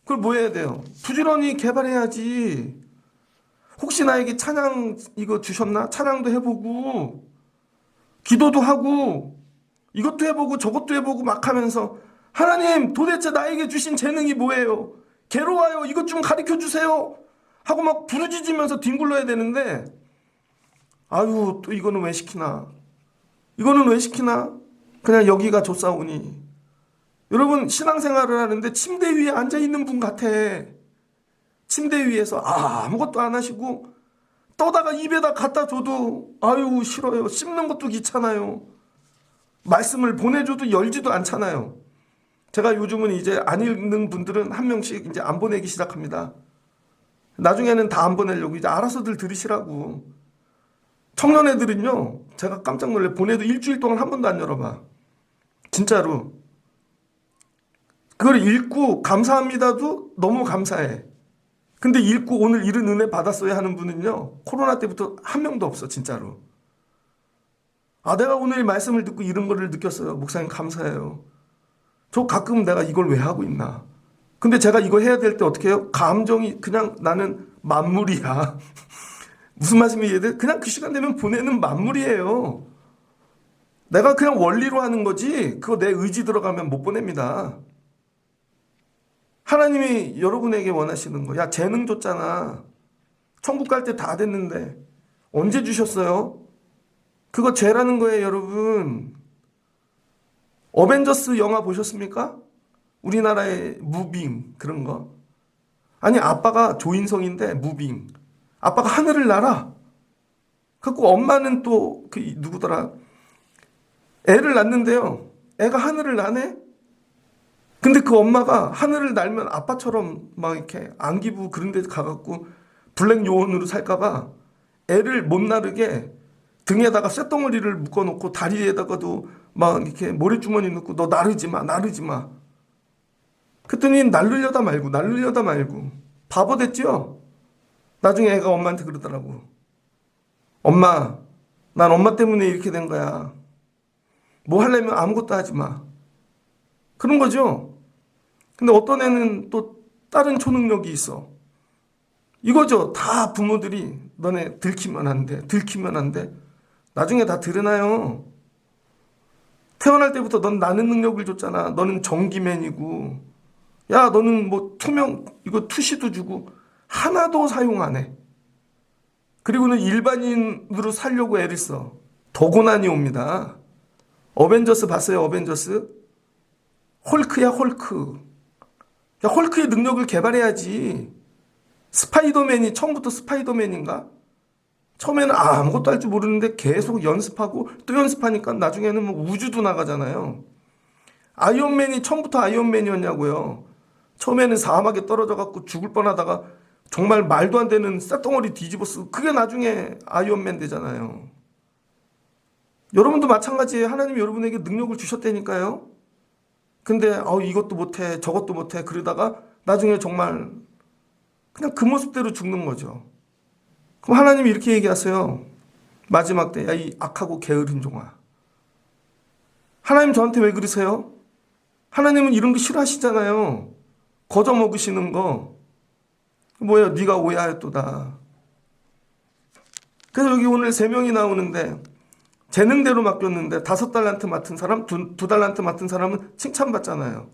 그걸 뭐 해야 돼요? 부지런히 개발해야지. 혹시 나에게 찬양 이거 주셨나? 찬양도 해보고 기도도 하고 이것도 해보고 저것도 해보고 막 하면서 하나님 도대체 나에게 주신 재능이 뭐예요? 괴로워요. 이것 좀 가르쳐 주세요. 하고 막 부르짖으면서 뒹굴러야 되는데 아유 또 이거는 왜 시키나? 이거는 왜 시키나? 그냥 여기가 좋사오니. 여러분 신앙생활을 하는데 침대 위에 앉아있는 분 같아. 침대 위에서 아무것도 안 하시고 떠다가 입에다 갖다 줘도 아유 싫어요. 씹는 것도 귀찮아요. 말씀을 보내줘도 열지도 않잖아요. 제가 요즘은 이제 안 읽는 분들은 한 명씩 이제 안 보내기 시작합니다. 나중에는 다 안 보내려고 이제 알아서들 들으시라고. 청년애들은요 제가 깜짝 놀래. 보내도 일주일 동안 한 번도 안 열어봐. 진짜로. 그걸 읽고 감사합니다도 너무 감사해. 근데 읽고 오늘 이런 은혜 받았어야 하는 분은요 코로나 때부터 한 명도 없어. 진짜로. 내가 오늘 말씀을 듣고 이런 거를 느꼈어요. 목사님 감사해요. 저 가끔 내가 이걸 왜 하고 있나. 근데 제가 이거 해야 될 때 어떻게 해요? 감정이 그냥 나는 만물이야. 무슨 말씀이 이해돼? 그냥 그 시간 되면 보내는 만물이에요. 내가 그냥 원리로 하는 거지 그거 내 의지 들어가면 못 보냅니다. 하나님이 여러분에게 원하시는 거. 야 재능 줬잖아. 천국 갈 때 다 됐는데 언제 주셨어요? 그거 죄라는 거예요 여러분. 어벤져스 영화 보셨습니까? 우리나라의 무빙 그런 거. 아니 아빠가 조인성인데 무빙. 아빠가 하늘을 날아. 그래갖고 엄마는 또 그 누구더라. 애를 낳는데요. 애가 하늘을 나네. 근데 그 엄마가 하늘을 날면 아빠처럼 막 이렇게 안기부 그런 데 가갖고 블랙 요원으로 살까봐 애를 못 나르게 등에다가 쇳덩어리를 묶어놓고 다리에다가도 막 이렇게 모래주머니 넣고 너 나르지 마, 나르지 마. 그랬더니 나르려다 말고 바보 됐죠? 나중에 애가 엄마한테 그러더라고. 엄마, 난 엄마 때문에 이렇게 된 거야. 뭐 하려면 아무것도 하지 마. 그런 거죠. 근데 어떤 애는 또 다른 초능력이 있어. 이거죠. 다 부모들이 너네 들키면 안 돼. 나중에 다 드러나요. 태어날 때부터 넌 나는 능력을 줬잖아. 너는 전기맨이고, 야, 너는 뭐 이거 투시도 주고, 하나도 사용 안 해. 그리고는 일반인으로 살려고 애를 써. 더 고난이 옵니다. 어벤져스 봤어요? 어벤져스? 헐크야, 헐크. 야, 헐크의 능력을 개발해야지. 스파이더맨이 처음부터 스파이더맨인가? 처음에는 아무것도 할 줄 모르는데 계속 연습하고 또 연습하니까 나중에는 뭐 우주도 나가잖아요. 아이언맨이 처음부터 아이언맨이었냐고요. 처음에는 사막에 떨어져 갖고 죽을 뻔하다가 정말 말도 안 되는 쇳덩어리 뒤집어 쓰고 그게 나중에 아이언맨 되잖아요. 여러분도 마찬가지예요. 하나님이 여러분에게 능력을 주셨다니까요. 근데 이것도 못해 저것도 못해 그러다가 나중에 정말 그냥 그 모습대로 죽는 거죠. 그럼 하나님이 이렇게 얘기하세요. 마지막 때, 야, 이 악하고 게으른 종아. 하나님 저한테 왜 그러세요? 하나님은 이런 거 싫어하시잖아요. 거저 먹으시는 거. 뭐야, 네가 오해하였도다. 그래서 여기 오늘 3명이 나오는데 재능대로 맡겼는데 5달란트 맡은 사람, 2달란트 맡은 사람은 칭찬받잖아요.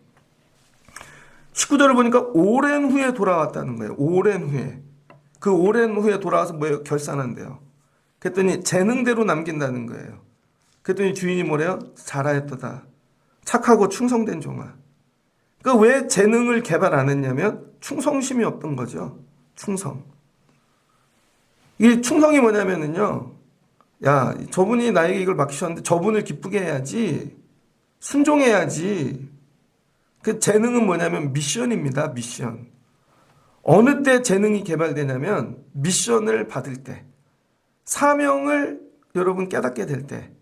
19절을 보니까 오랜 후에 돌아왔다는 거예요. 오랜 후에. 그 오랜 후에 돌아와서 뭐예요? 결산한대요. 그랬더니 재능대로 남긴다는 거예요. 그랬더니 주인이 뭐래요? 잘하였도다. 착하고 충성된 종아. 그러니까 왜 재능을 개발 안 했냐면 충성심이 없던 거죠. 충성. 이 충성이 뭐냐면요. 야, 저분이 나에게 이걸 맡기셨는데 저분을 기쁘게 해야지. 순종해야지. 그 재능은 뭐냐면 미션입니다. 미션. 어느 때 재능이 개발되냐면 미션을 받을 때. 사명을 여러분 깨닫게 될 때.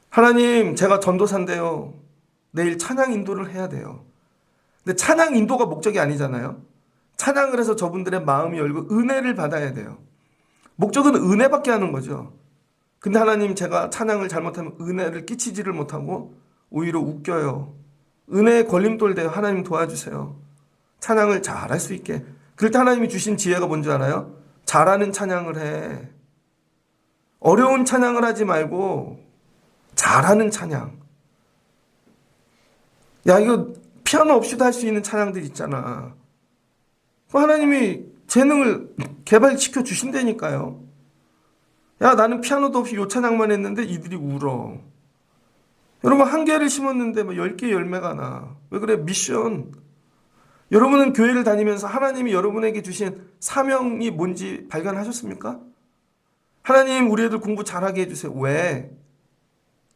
하나님, 제가 전도사인데요. 내일 찬양 인도를 해야 돼요. 근데 찬양 인도가 목적이 아니잖아요. 찬양을 해서 저분들의 마음이 열고 은혜를 받아야 돼요. 목적은 은혜받게 하는 거죠. 근데 하나님, 제가 찬양을 잘못하면 은혜를 끼치지를 못하고 오히려 웃겨요. 은혜에 걸림돌 돼요. 하나님 도와주세요. 찬양을 잘할 수 있게. 그럴 때 하나님이 주신 지혜가 뭔지 알아요? 잘하는 찬양을 해. 어려운 찬양을 하지 말고 잘하는 찬양. 야, 이거 피아노 없이도 할 수 있는 찬양들 있잖아. 하나님이 재능을 개발시켜 주신다니까요. 야, 나는 피아노도 없이 요 찬양만 했는데 이들이 울어. 여러분, 한 개를 심었는데 뭐 10개 열매가 나. 왜 그래? 미션. 여러분은 교회를 다니면서 하나님이 여러분에게 주신 사명이 뭔지 발견하셨습니까? 하나님, 우리 애들 공부 잘하게 해주세요. 왜?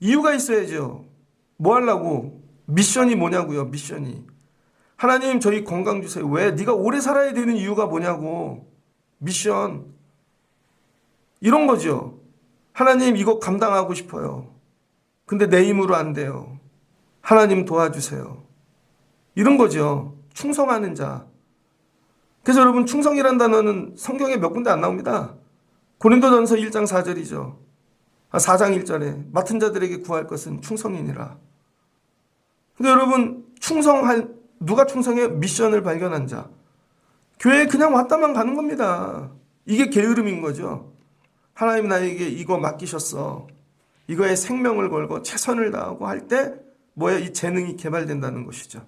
이유가 있어야죠. 뭐 하려고? 미션이 뭐냐고요? 미션이. 하나님, 저희 건강 주세요. 왜? 네가 오래 살아야 되는 이유가 뭐냐고. 미션. 이런 거죠. 하나님, 이거 감당하고 싶어요. 근데 내 힘으로 안 돼요. 하나님 도와주세요. 이런 거죠. 충성하는 자. 그래서 여러분, 충성이란 단어는 성경에 몇 군데 안 나옵니다. 고린도전서 1장 4절이죠. 4장 1절에 맡은 자들에게 구할 것은 충성이니라. 근데 여러분, 누가 충성해? 미션을 발견한 자. 교회에 그냥 왔다만 가는 겁니다. 이게 게으름인 거죠. 하나님, 나에게 이거 맡기셨어. 이거에 생명을 걸고 최선을 다하고 할 때 뭐야? 이 재능이 개발된다는 것이죠.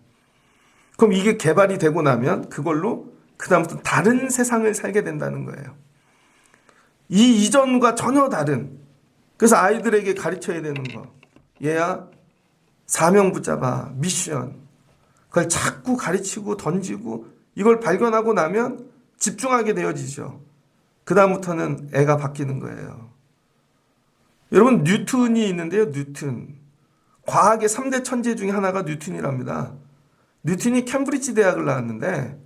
그럼 이게 개발이 되고 나면 그걸로 그다음부터 다른 세상을 살게 된다는 거예요. 이 이전과 전혀 다른. 그래서 아이들에게 가르쳐야 되는 거. 얘야, 사명 붙잡아. 미션. 그걸 자꾸 가르치고 던지고 이걸 발견하고 나면 집중하게 되어지죠. 그다음부터는 애가 바뀌는 거예요. 여러분, 뉴턴이 있는데요. 뉴턴. 과학의 3대 천재 중에 하나가 뉴턴이랍니다. 뉴턴이 캠브리지 대학을 나왔는데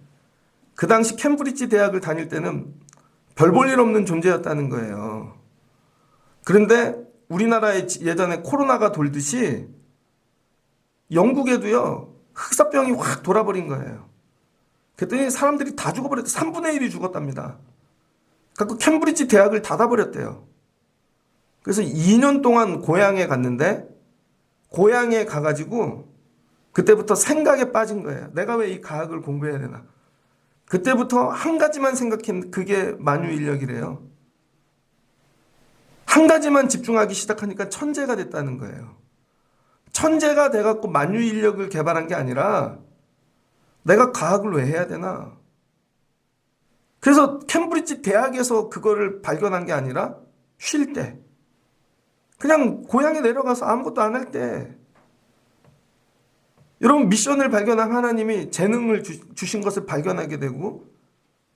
그 당시 캠브리지 대학을 다닐 때는 별 볼 일 없는 존재였다는 거예요. 그런데 우리나라에 예전에 코로나가 돌듯이 영국에도요, 흑사병이 확 돌아버린 거예요. 그랬더니 사람들이 다 죽어버렸대. 3분의 1이 죽었답니다. 그래서 캠브리지 대학을 닫아버렸대요. 그래서 2년 동안 고향에 갔는데 고향에 가가지고 그때부터 생각에 빠진 거예요. 내가 왜 이 과학을 공부해야 되나. 그때부터 한 가지만 생각했는데 그게 만유인력이래요. 한 가지만 집중하기 시작하니까 천재가 됐다는 거예요. 천재가 돼갖고 만유 인력을 개발한 게 아니라 내가 과학을 왜 해야 되나? 그래서 캠브리지 대학에서 그거를 발견한 게 아니라 쉴 때, 그냥 고향에 내려가서 아무것도 안 할 때, 여러분 미션을 발견한 하나님이 재능을 주신 것을 발견하게 되고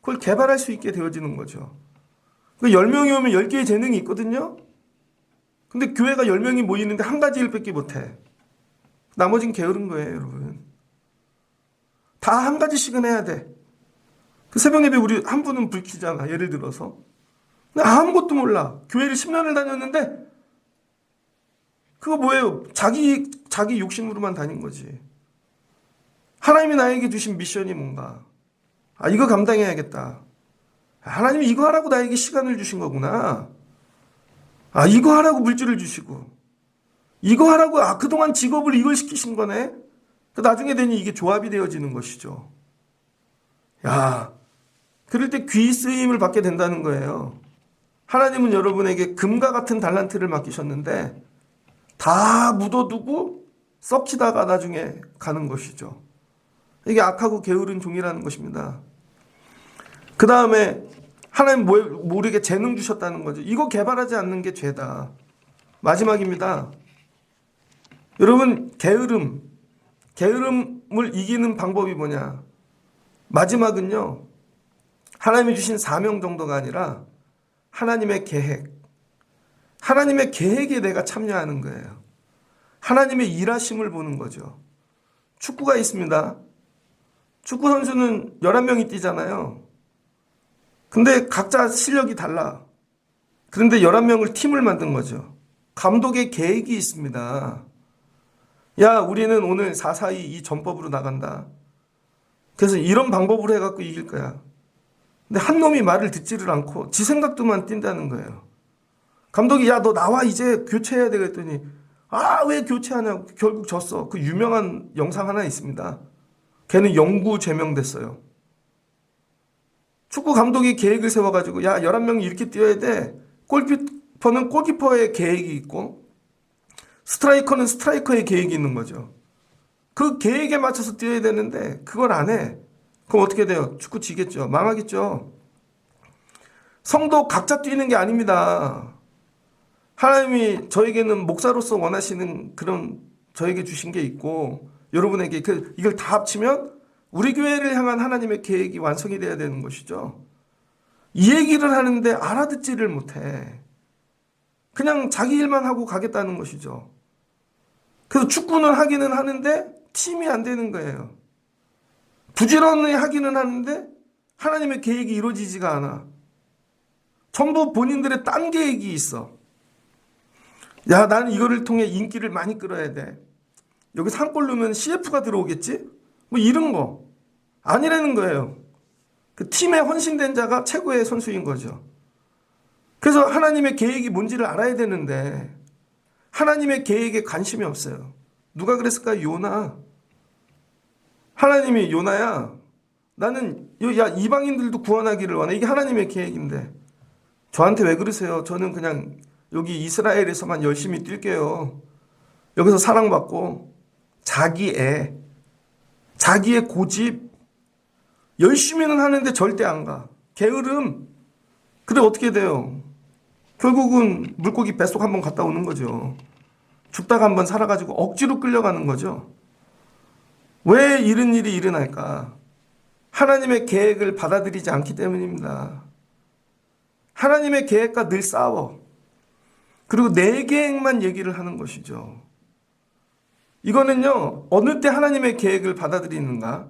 그걸 개발할 수 있게 되어지는 거죠. 10명이 오면 10개의 재능이 있거든요. 근데 교회가 10명이 모이는데 한 가지 일밖에 못해. 나머진 게으른 거예요, 여러분. 다 한 가지씩은 해야 돼. 그 새벽 예배 우리 한 분은 불 켜잖아, 예를 들어서. 근데 아무것도 몰라. 교회를 10년을 다녔는데 그거 뭐예요? 자기 욕심으로만 다닌 거지. 하나님이 나에게 주신 미션이 뭔가? 아, 이거 감당해야겠다. 하나님이 이거 하라고 나에게 시간을 주신 거구나. 아, 이거 하라고 물질을 주시고. 이거 하라고, 그동안 직업을 이걸 시키신 거네? 나중에 되니 이게 조합이 되어지는 것이죠. 야, 그럴 때 귀 쓰임을 받게 된다는 거예요. 하나님은 여러분에게 금과 같은 달란트를 맡기셨는데 다 묻어두고 썩히다가 나중에 가는 것이죠. 이게 악하고 게으른 종이라는 것입니다. 그 다음에 하나님 모르게 재능 주셨다는 거죠. 이거 개발하지 않는 게 죄다. 마지막입니다. 여러분, 게으름을 이기는 방법이 뭐냐? 마지막은요, 하나님이 주신 사명 정도가 아니라 하나님의 계획에 내가 참여하는 거예요. 하나님의 일하심을 보는 거죠. 축구가 있습니다. 축구 선수는 11명이 뛰잖아요. 근데 각자 실력이 달라. 그런데 11명을 팀을 만든 거죠. 감독의 계획이 있습니다. 야, 우리는 오늘 4-4-2 이 전법으로 나간다. 그래서 이런 방법으로 해갖고 이길 거야. 근데 한 놈이 말을 듣지를 않고 지 생각도만 뛴다는 거예요. 감독이 야, 너 나와 이제 교체해야 되겠더니 왜 교체하냐고. 결국 졌어. 그 유명한 영상 하나 있습니다. 걔는 영구 제명됐어요. 축구 감독이 계획을 세워가지고 야, 11명이 이렇게 뛰어야 돼. 골키퍼는 골키퍼의 계획이 있고 스트라이커는 스트라이커의 계획이 있는 거죠. 그 계획에 맞춰서 뛰어야 되는데 그걸 안 해. 그럼 어떻게 돼요? 축구 지겠죠. 망하겠죠. 성도 각자 뛰는 게 아닙니다. 하나님이 저에게는 목사로서 원하시는 그런 저에게 주신 게 있고 여러분에게 이걸 다 합치면 우리 교회를 향한 하나님의 계획이 완성이 돼야 되는 것이죠. 이 얘기를 하는데 알아듣지를 못해. 그냥 자기 일만 하고 가겠다는 것이죠. 그래서 축구는 하기는 하는데 팀이 안 되는 거예요. 부지런히 하기는 하는데 하나님의 계획이 이루어지지가 않아. 전부 본인들의 딴 계획이 있어. 야, 나는 이거를 통해 인기를 많이 끌어야 돼. 여기서 한 골 넣으면 CF가 들어오겠지? 뭐 이런 거. 아니라는 거예요. 그 팀에 헌신된 자가 최고의 선수인 거죠. 그래서 하나님의 계획이 뭔지를 알아야 되는데 하나님의 계획에 관심이 없어요. 누가 그랬을까요? 요나. 하나님이 요나야, 나는 이방인들도 구원하기를 원해. 이게 하나님의 계획인데 저한테 왜 그러세요? 저는 그냥 여기 이스라엘에서만 열심히 뛸게요. 여기서 사랑받고 자기의 고집, 열심히는 하는데 절대 안 가. 게으름. 그래 어떻게 돼요? 결국은 물고기 뱃속 한번 갔다 오는 거죠. 죽다가 한번 살아가지고 억지로 끌려가는 거죠. 왜 이런 일이 일어날까? 하나님의 계획을 받아들이지 않기 때문입니다. 하나님의 계획과 늘 싸워. 그리고 내 계획만 얘기를 하는 것이죠. 이거는요, 어느 때 하나님의 계획을 받아들이는가?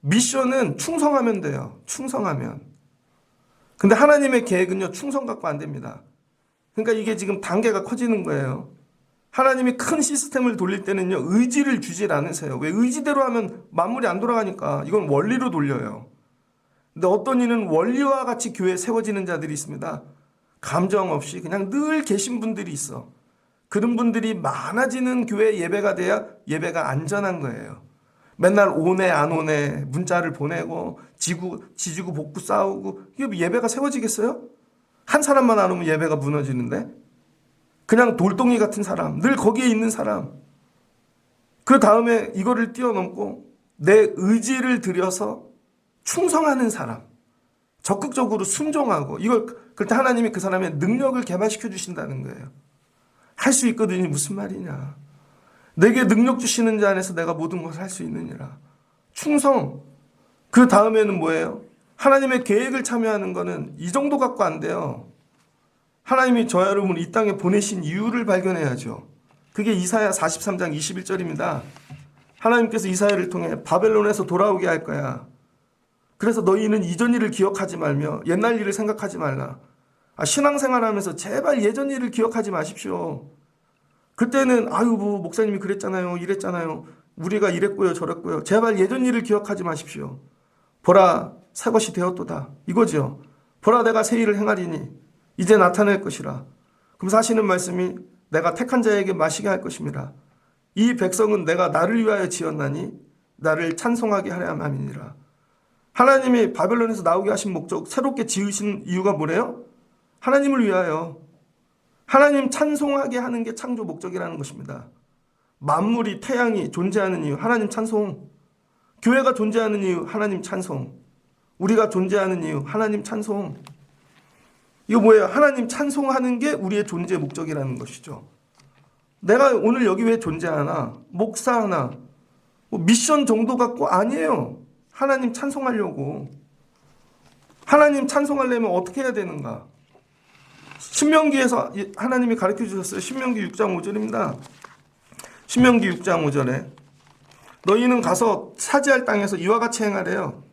미션은 충성하면 돼요. 충성하면. 근데 하나님의 계획은요, 충성 갖고 안 됩니다. 그러니까 이게 지금 단계가 커지는 거예요. 하나님이 큰 시스템을 돌릴 때는요, 의지를 주질 않으세요. 왜? 의지대로 하면 만물이 안 돌아가니까. 이건 원리로 돌려요. 근데 어떤 이는 원리와 같이 교회에 세워지는 자들이 있습니다. 감정 없이 그냥 늘 계신 분들이 있어. 그런 분들이 많아지는 교회 예배가 돼야 예배가 안전한 거예요. 맨날 오네 안 오네 문자를 보내고 지지고 볶고 싸우고 이게 예배가 세워지겠어요? 한 사람만 안 오면 예배가 무너지는데 그냥 돌덩이 같은 사람, 늘 거기에 있는 사람, 그 다음에 이거를 뛰어넘고 내 의지를 들여서 충성하는 사람, 적극적으로 순종하고, 이걸 그럴 때 하나님이 그 사람의 능력을 개발시켜 주신다는 거예요. 할 수 있거든요. 무슨 말이냐. 내게 능력 주시는 자 안에서 내가 모든 것을 할 수 있느니라. 충성. 그 다음에는 뭐예요? 하나님의 계획을 참여하는 거는 이 정도 갖고 안 돼요. 하나님이 저 여러분을 이 땅에 보내신 이유를 발견해야죠. 그게 이사야 43장 21절입니다. 하나님께서 이사야를 통해 바벨론에서 돌아오게 할 거야. 그래서 너희는 이전 일을 기억하지 말며 옛날 일을 생각하지 말라. 신앙생활하면서 제발 예전 일을 기억하지 마십시오. 그때는 아유 뭐 목사님이 그랬잖아요, 이랬잖아요, 우리가 이랬고요 저랬고요. 제발 예전 일을 기억하지 마십시오. 보라 새 것이 되었도다, 이거죠. 보라 내가 새 일을 행하리니 이제 나타낼 것이라. 그럼 하시는 말씀이 내가 택한 자에게 마시게 할 것임이라. 이 백성은 내가 나를 위하여 지었나니 나를 찬송하게 하려 함이니라. 하나님이 바벨론에서 나오게 하신 목적, 새롭게 지으신 이유가 뭐래요? 하나님을 위하여, 하나님 찬송하게 하는 게 창조 목적이라는 것입니다. 만물이, 태양이 존재하는 이유 하나님 찬송, 교회가 존재하는 이유 하나님 찬송, 우리가 존재하는 이유 하나님 찬송. 이거 뭐예요? 하나님 찬송하는 게 우리의 존재 목적이라는 것이죠. 내가 오늘 여기 왜 존재하나, 목사하나, 뭐 미션 정도 갖고 아니에요. 하나님 찬송하려고. 하나님 찬송하려면 어떻게 해야 되는가? 신명기에서 하나님이 가르쳐 주셨어요. 신명기 6장 5절입니다. 신명기 6장 5절에 너희는 가서 차지할 땅에서 이와 같이 행하래요.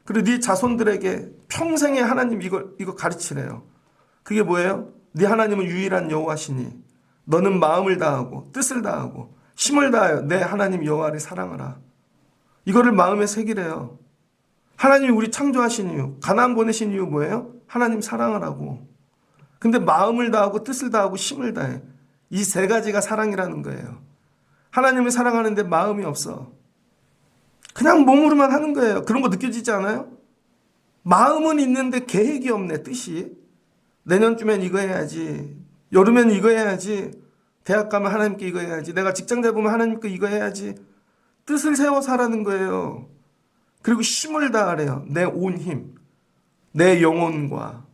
그리고 네 자손들에게 평생에 하나님 이거 가르치래요. 그게 뭐예요? 네 하나님은 유일한 여호와시니 너는 마음을 다하고 뜻을 다하고 힘을 다하여 내 하나님 여호와를 사랑하라. 이거를 마음에 새기래요. 하나님이 우리 창조하신 이유, 가나안 보내신 이유 뭐예요? 하나님 사랑하라고. 근데 마음을 다하고 뜻을 다하고 힘을 다해. 이 세 가지가 사랑이라는 거예요. 하나님을 사랑하는데 마음이 없어. 그냥 몸으로만 하는 거예요. 그런 거 느껴지지 않아요? 마음은 있는데 계획이 없네, 뜻이. 내년쯤엔 이거 해야지. 여름엔 이거 해야지. 대학 가면 하나님께 이거 해야지. 내가 직장 잡으면 하나님께 이거 해야지. 뜻을 세워 살라는 거예요. 그리고 힘을 다하래요. 내 온 힘, 내 영혼과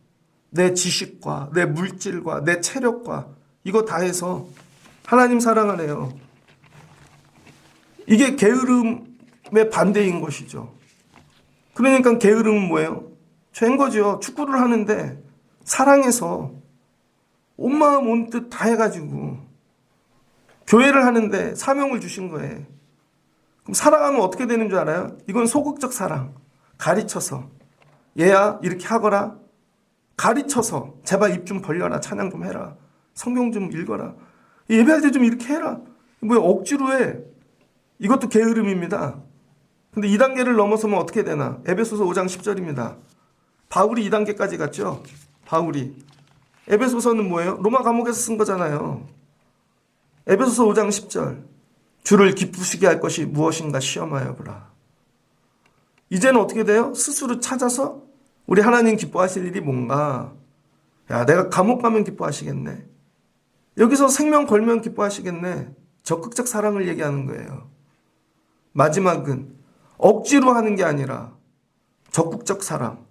내 지식과 내 물질과 내 체력과 이거 다 해서 하나님 사랑하래요. 이게 게으름의 반대인 것이죠. 그러니까 게으름은 뭐예요? 죄인 거죠. 축구를 하는데 사랑해서 온 마음 온 뜻 다 해가지고, 교회를 하는데 사명을 주신 거예요. 그럼 사랑하면 어떻게 되는 줄 알아요? 이건 소극적 사랑. 가르쳐서 얘야 이렇게 하거라. 가르쳐서 제발 입 좀 벌려라. 찬양 좀 해라. 성경 좀 읽어라. 예배할 때 좀 이렇게 해라. 뭐야 억지로 해. 이것도 게으름입니다. 근데 2단계를 넘어서면 어떻게 되나? 에베소서 5장 10절입니다. 바울이 2단계까지 갔죠. 바울이. 에베소서는 뭐예요? 로마 감옥에서 쓴 거잖아요. 에베소서 5장 10절. 주를 기쁘시게 할 것이 무엇인가 시험하여 보라. 이제는 어떻게 돼요? 스스로 찾아서 우리 하나님 기뻐하실 일이 뭔가. 야, 내가 감옥 가면 기뻐하시겠네. 여기서 생명 걸면 기뻐하시겠네. 적극적 사랑을 얘기하는 거예요. 마지막은 억지로 하는 게 아니라 적극적 사랑.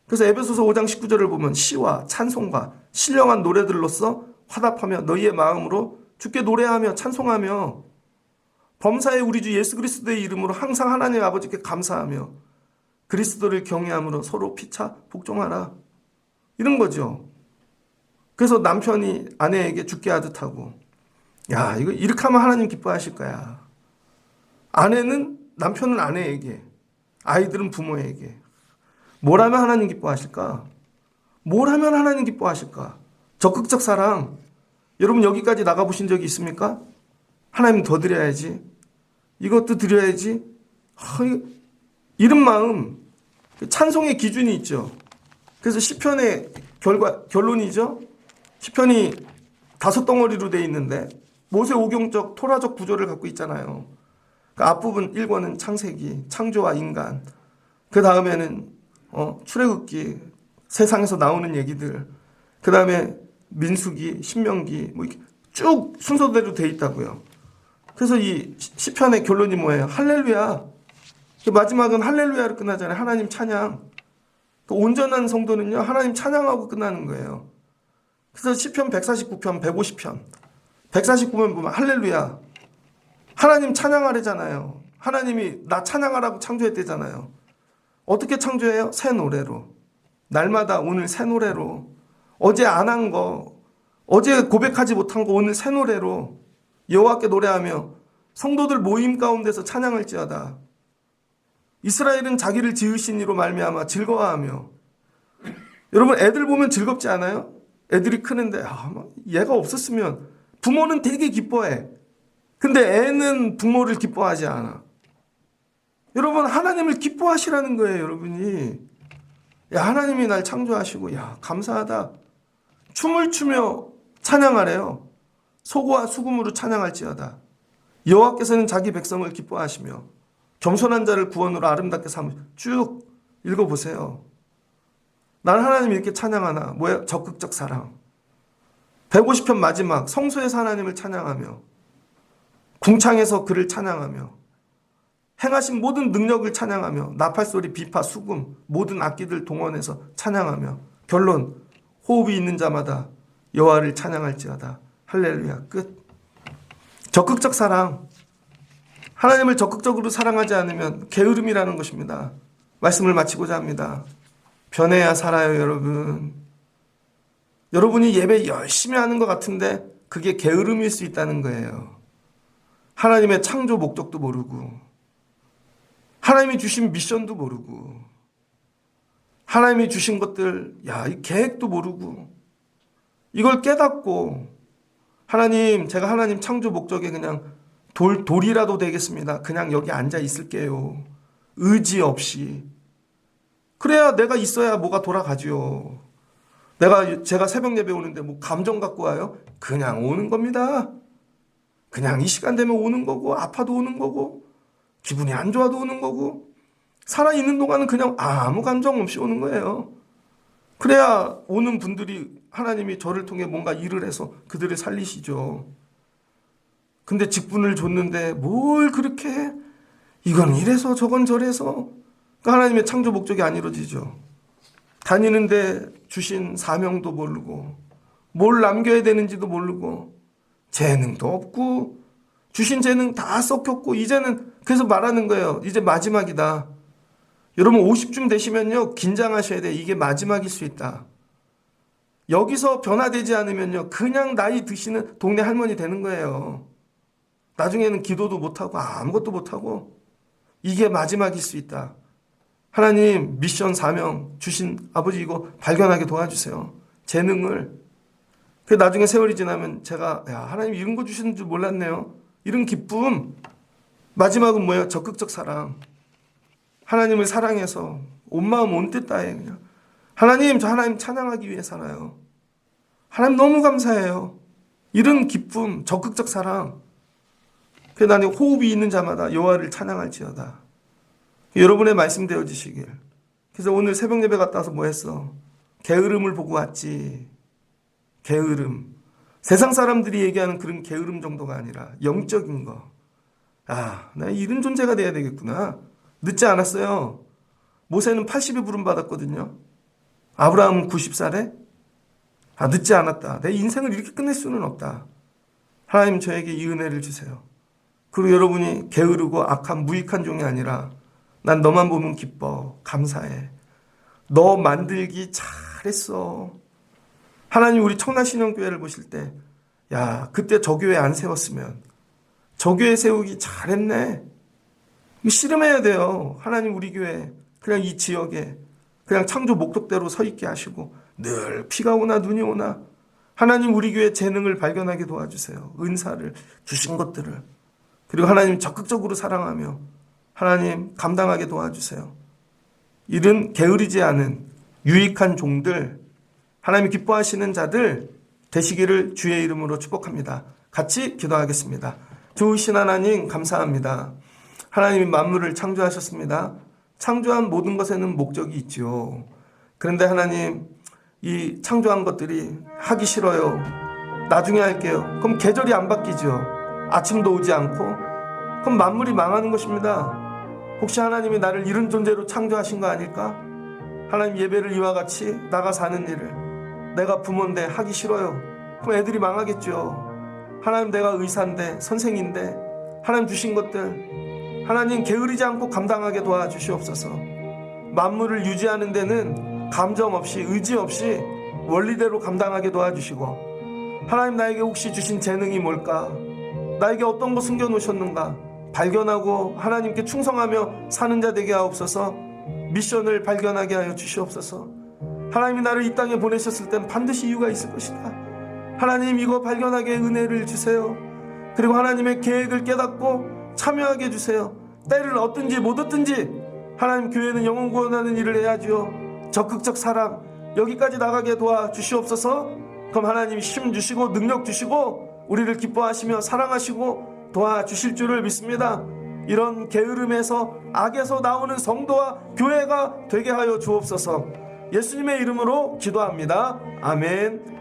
그래서 에베소서 5장 19절을 보면 시와 찬송과 신령한 노래들로서 화답하며 너희의 마음으로 주께 노래하며 찬송하며 범사의 우리 주 예수 그리스도의 이름으로 항상 하나님 아버지께 감사하며 그리스도를 경외함으로 서로 피차 복종하라. 이런 거죠. 그래서 남편이 아내에게 죽게 하듯 하고, 야, 이거 이렇게 하면 하나님 기뻐하실 거야. 남편은 아내에게, 아이들은 부모에게. 뭘 하면 하나님 기뻐하실까? 뭘 하면 하나님 기뻐하실까? 적극적 사랑. 여러분 여기까지 나가보신 적이 있습니까? 하나님 더 드려야지. 이것도 드려야지. 이런 마음. 찬송의 기준이 있죠. 그래서 시편의 결론이죠. 시편이 5덩어리로 되어 있는데 모세오경적 토라적 구조를 갖고 있잖아요. 그 앞부분 1권은 창세기, 창조와 인간. 그 다음에는 출애굽기, 세상에서 나오는 얘기들. 그 다음에 민수기, 신명기, 뭐 이렇게 쭉 순서대로 되어 있다고요. 그래서 이 시편의 결론이 뭐예요? 할렐루야. 마지막은 할렐루야로 끝나잖아요. 하나님 찬양. 온전한 성도는요, 하나님 찬양하고 끝나는 거예요. 그래서 시편 149편, 150편, 149편 보면 할렐루야. 하나님 찬양하래잖아요. 하나님이 나 찬양하라고 창조했대잖아요. 어떻게 창조해요? 새 노래로. 날마다 오늘 새 노래로. 어제 안 한 거, 어제 고백하지 못한 거 오늘 새 노래로 여호와께 노래하며 성도들 모임 가운데서 찬양할지어다. 이스라엘은 자기를 지으신 이로 말미암아 즐거워하며. 여러분, 애들 보면 즐겁지 않아요? 애들이 크는데 얘가 없었으면. 부모는 되게 기뻐해. 근데 애는 부모를 기뻐하지 않아. 여러분, 하나님을 기뻐하시라는 거예요. 여러분이, 야, 하나님이 날 창조하시고, 야, 감사하다. 춤을 추며 찬양하래요. 소고와 수금으로 찬양할지어다. 여호와께서는 자기 백성을 기뻐하시며 겸손한 자를 구원으로 아름답게 삼으. 쭉 읽어보세요. 난 하나님 이렇게 찬양하나? 뭐야? 적극적 사랑. 150편 마지막, 성소에서 하나님을 찬양하며 궁창에서 그를 찬양하며 행하신 모든 능력을 찬양하며 나팔소리, 비파, 수금 모든 악기들 동원해서 찬양하며 결론, 호흡이 있는 자마다 여호와를 찬양할지어다. 할렐루야. 끝. 적극적 사랑. 하나님을 적극적으로 사랑하지 않으면 게으름이라는 것입니다. 말씀을 마치고자 합니다. 변해야 살아요, 여러분. 여러분이 예배 열심히 하는 것 같은데 그게 게으름일 수 있다는 거예요. 하나님의 창조 목적도 모르고, 하나님이 주신 미션도 모르고, 하나님이 주신 것들, 이 계획도 모르고, 이걸 깨닫고, 하나님, 제가 하나님 창조 목적에 그냥 돌이라도 되겠습니다. 그냥 여기 앉아 있을게요. 의지 없이. 그래야 내가 있어야 뭐가 돌아가지요. 제가 새벽 예배 오는데 뭐 감정 갖고 와요? 그냥 오는 겁니다. 그냥 이 시간 되면 오는 거고, 아파도 오는 거고, 기분이 안 좋아도 오는 거고, 살아있는 동안은 그냥 아무 감정 없이 오는 거예요. 그래야 오는 분들이 하나님이 저를 통해 뭔가 일을 해서 그들을 살리시죠. 근데 직분을 줬는데 뭘 그렇게 해? 이건 이래서 저건 저래서. 그러니까 하나님의 창조 목적이 안 이루어지죠. 다니는데 주신 사명도 모르고, 뭘 남겨야 되는지도 모르고, 재능도 없고, 주신 재능 다 썩혔고, 이제는 그래서 말하는 거예요. 이제 마지막이다. 여러분 50쯤 되시면요, 긴장하셔야 돼. 이게 마지막일 수 있다. 여기서 변화되지 않으면요, 그냥 나이 드시는 동네 할머니 되는 거예요. 나중에는 기도도 못하고 아무것도 못하고, 이게 마지막일 수 있다. 하나님 미션 사명 주신 아버지 이거 발견하게 도와주세요. 재능을. 그 나중에 세월이 지나면 제가 하나님 이런 거 주시는 줄 몰랐네요. 이런 기쁨. 마지막은 뭐예요? 적극적 사랑. 하나님을 사랑해서 온 마음 온 뜻 다해 그냥 하나님, 저 하나님 찬양하기 위해 살아요. 하나님 너무 감사해요. 이런 기쁨, 적극적 사랑. 그래서 나는 호흡이 있는 자마다 여호와를 찬양할지어다. 여러분의 말씀 되어지시길. 그래서 오늘 새벽 예배 갔다 와서 뭐 했어? 게으름을 보고 왔지. 게으름. 세상 사람들이 얘기하는 그런 게으름 정도가 아니라 영적인 거. 나 이런 존재가 돼야 되겠구나. 늦지 않았어요. 모세는 80에 부름 받았거든요. 아브라함은 90살에? 늦지 않았다. 내 인생을 이렇게 끝낼 수는 없다. 하나님 저에게 이 은혜를 주세요. 그리고 여러분이 게으르고 악한 무익한 종이 아니라 난 너만 보면 기뻐. 감사해. 너 만들기 잘했어. 하나님 우리 청라신영교회를 보실 때 그때 저 교회 안 세웠으면 저 교회 세우기 잘했네. 씨름해야 돼요. 하나님 우리 교회 그냥 이 지역에 그냥 창조 목적대로 서 있게 하시고 늘 비가 오나 눈이 오나 하나님 우리 교회 재능을 발견하게 도와주세요. 은사를 주신 것들을. 그리고 하나님 적극적으로 사랑하며 하나님 감당하게 도와주세요. 이런 게으르지 않은 유익한 종들, 하나님이 기뻐하시는 자들 되시기를 주의 이름으로 축복합니다. 같이 기도하겠습니다. 좋으신 하나님 감사합니다. 하나님이 만물을 창조하셨습니다. 창조한 모든 것에는 목적이 있죠. 그런데 하나님 이 창조한 것들이 하기 싫어요. 나중에 할게요. 그럼 계절이 안 바뀌죠. 아침도 오지 않고, 그럼 만물이 망하는 것입니다. 혹시 하나님이 나를 이런 존재로 창조하신 거 아닐까? 하나님, 예배를 이와 같이 나가 사는 일을 내가 부모인데 하기 싫어요. 그럼 애들이 망하겠죠. 하나님, 내가 의사인데, 선생인데, 하나님 주신 것들 하나님 게으르지 않고 감당하게 도와주시옵소서. 만물을 유지하는 데는 감정 없이, 의지 없이 원리대로 감당하게 도와주시고, 하나님, 나에게 혹시 주신 재능이 뭘까? 나에게 어떤 거 숨겨놓으셨는가? 발견하고 하나님께 충성하며 사는 자 되게 하옵소서. 미션을 발견하게 하여 주시옵소서. 하나님이 나를 이 땅에 보내셨을 땐 반드시 이유가 있을 것이다. 하나님, 이거 발견하게 은혜를 주세요. 그리고 하나님의 계획을 깨닫고 참여하게 해주세요. 때를 얻든지 못 얻든지 하나님, 교회는 영혼 구원하는 일을 해야죠. 적극적 사람 여기까지 나가게 도와주시옵소서. 그럼 하나님이 힘 주시고 능력 주시고 우리를 기뻐하시며 사랑하시고 도와주실 줄을 믿습니다. 이런 게으름에서, 악에서 나오는 성도와 교회가 되게 하여 주옵소서. 예수님의 이름으로 기도합니다. 아멘.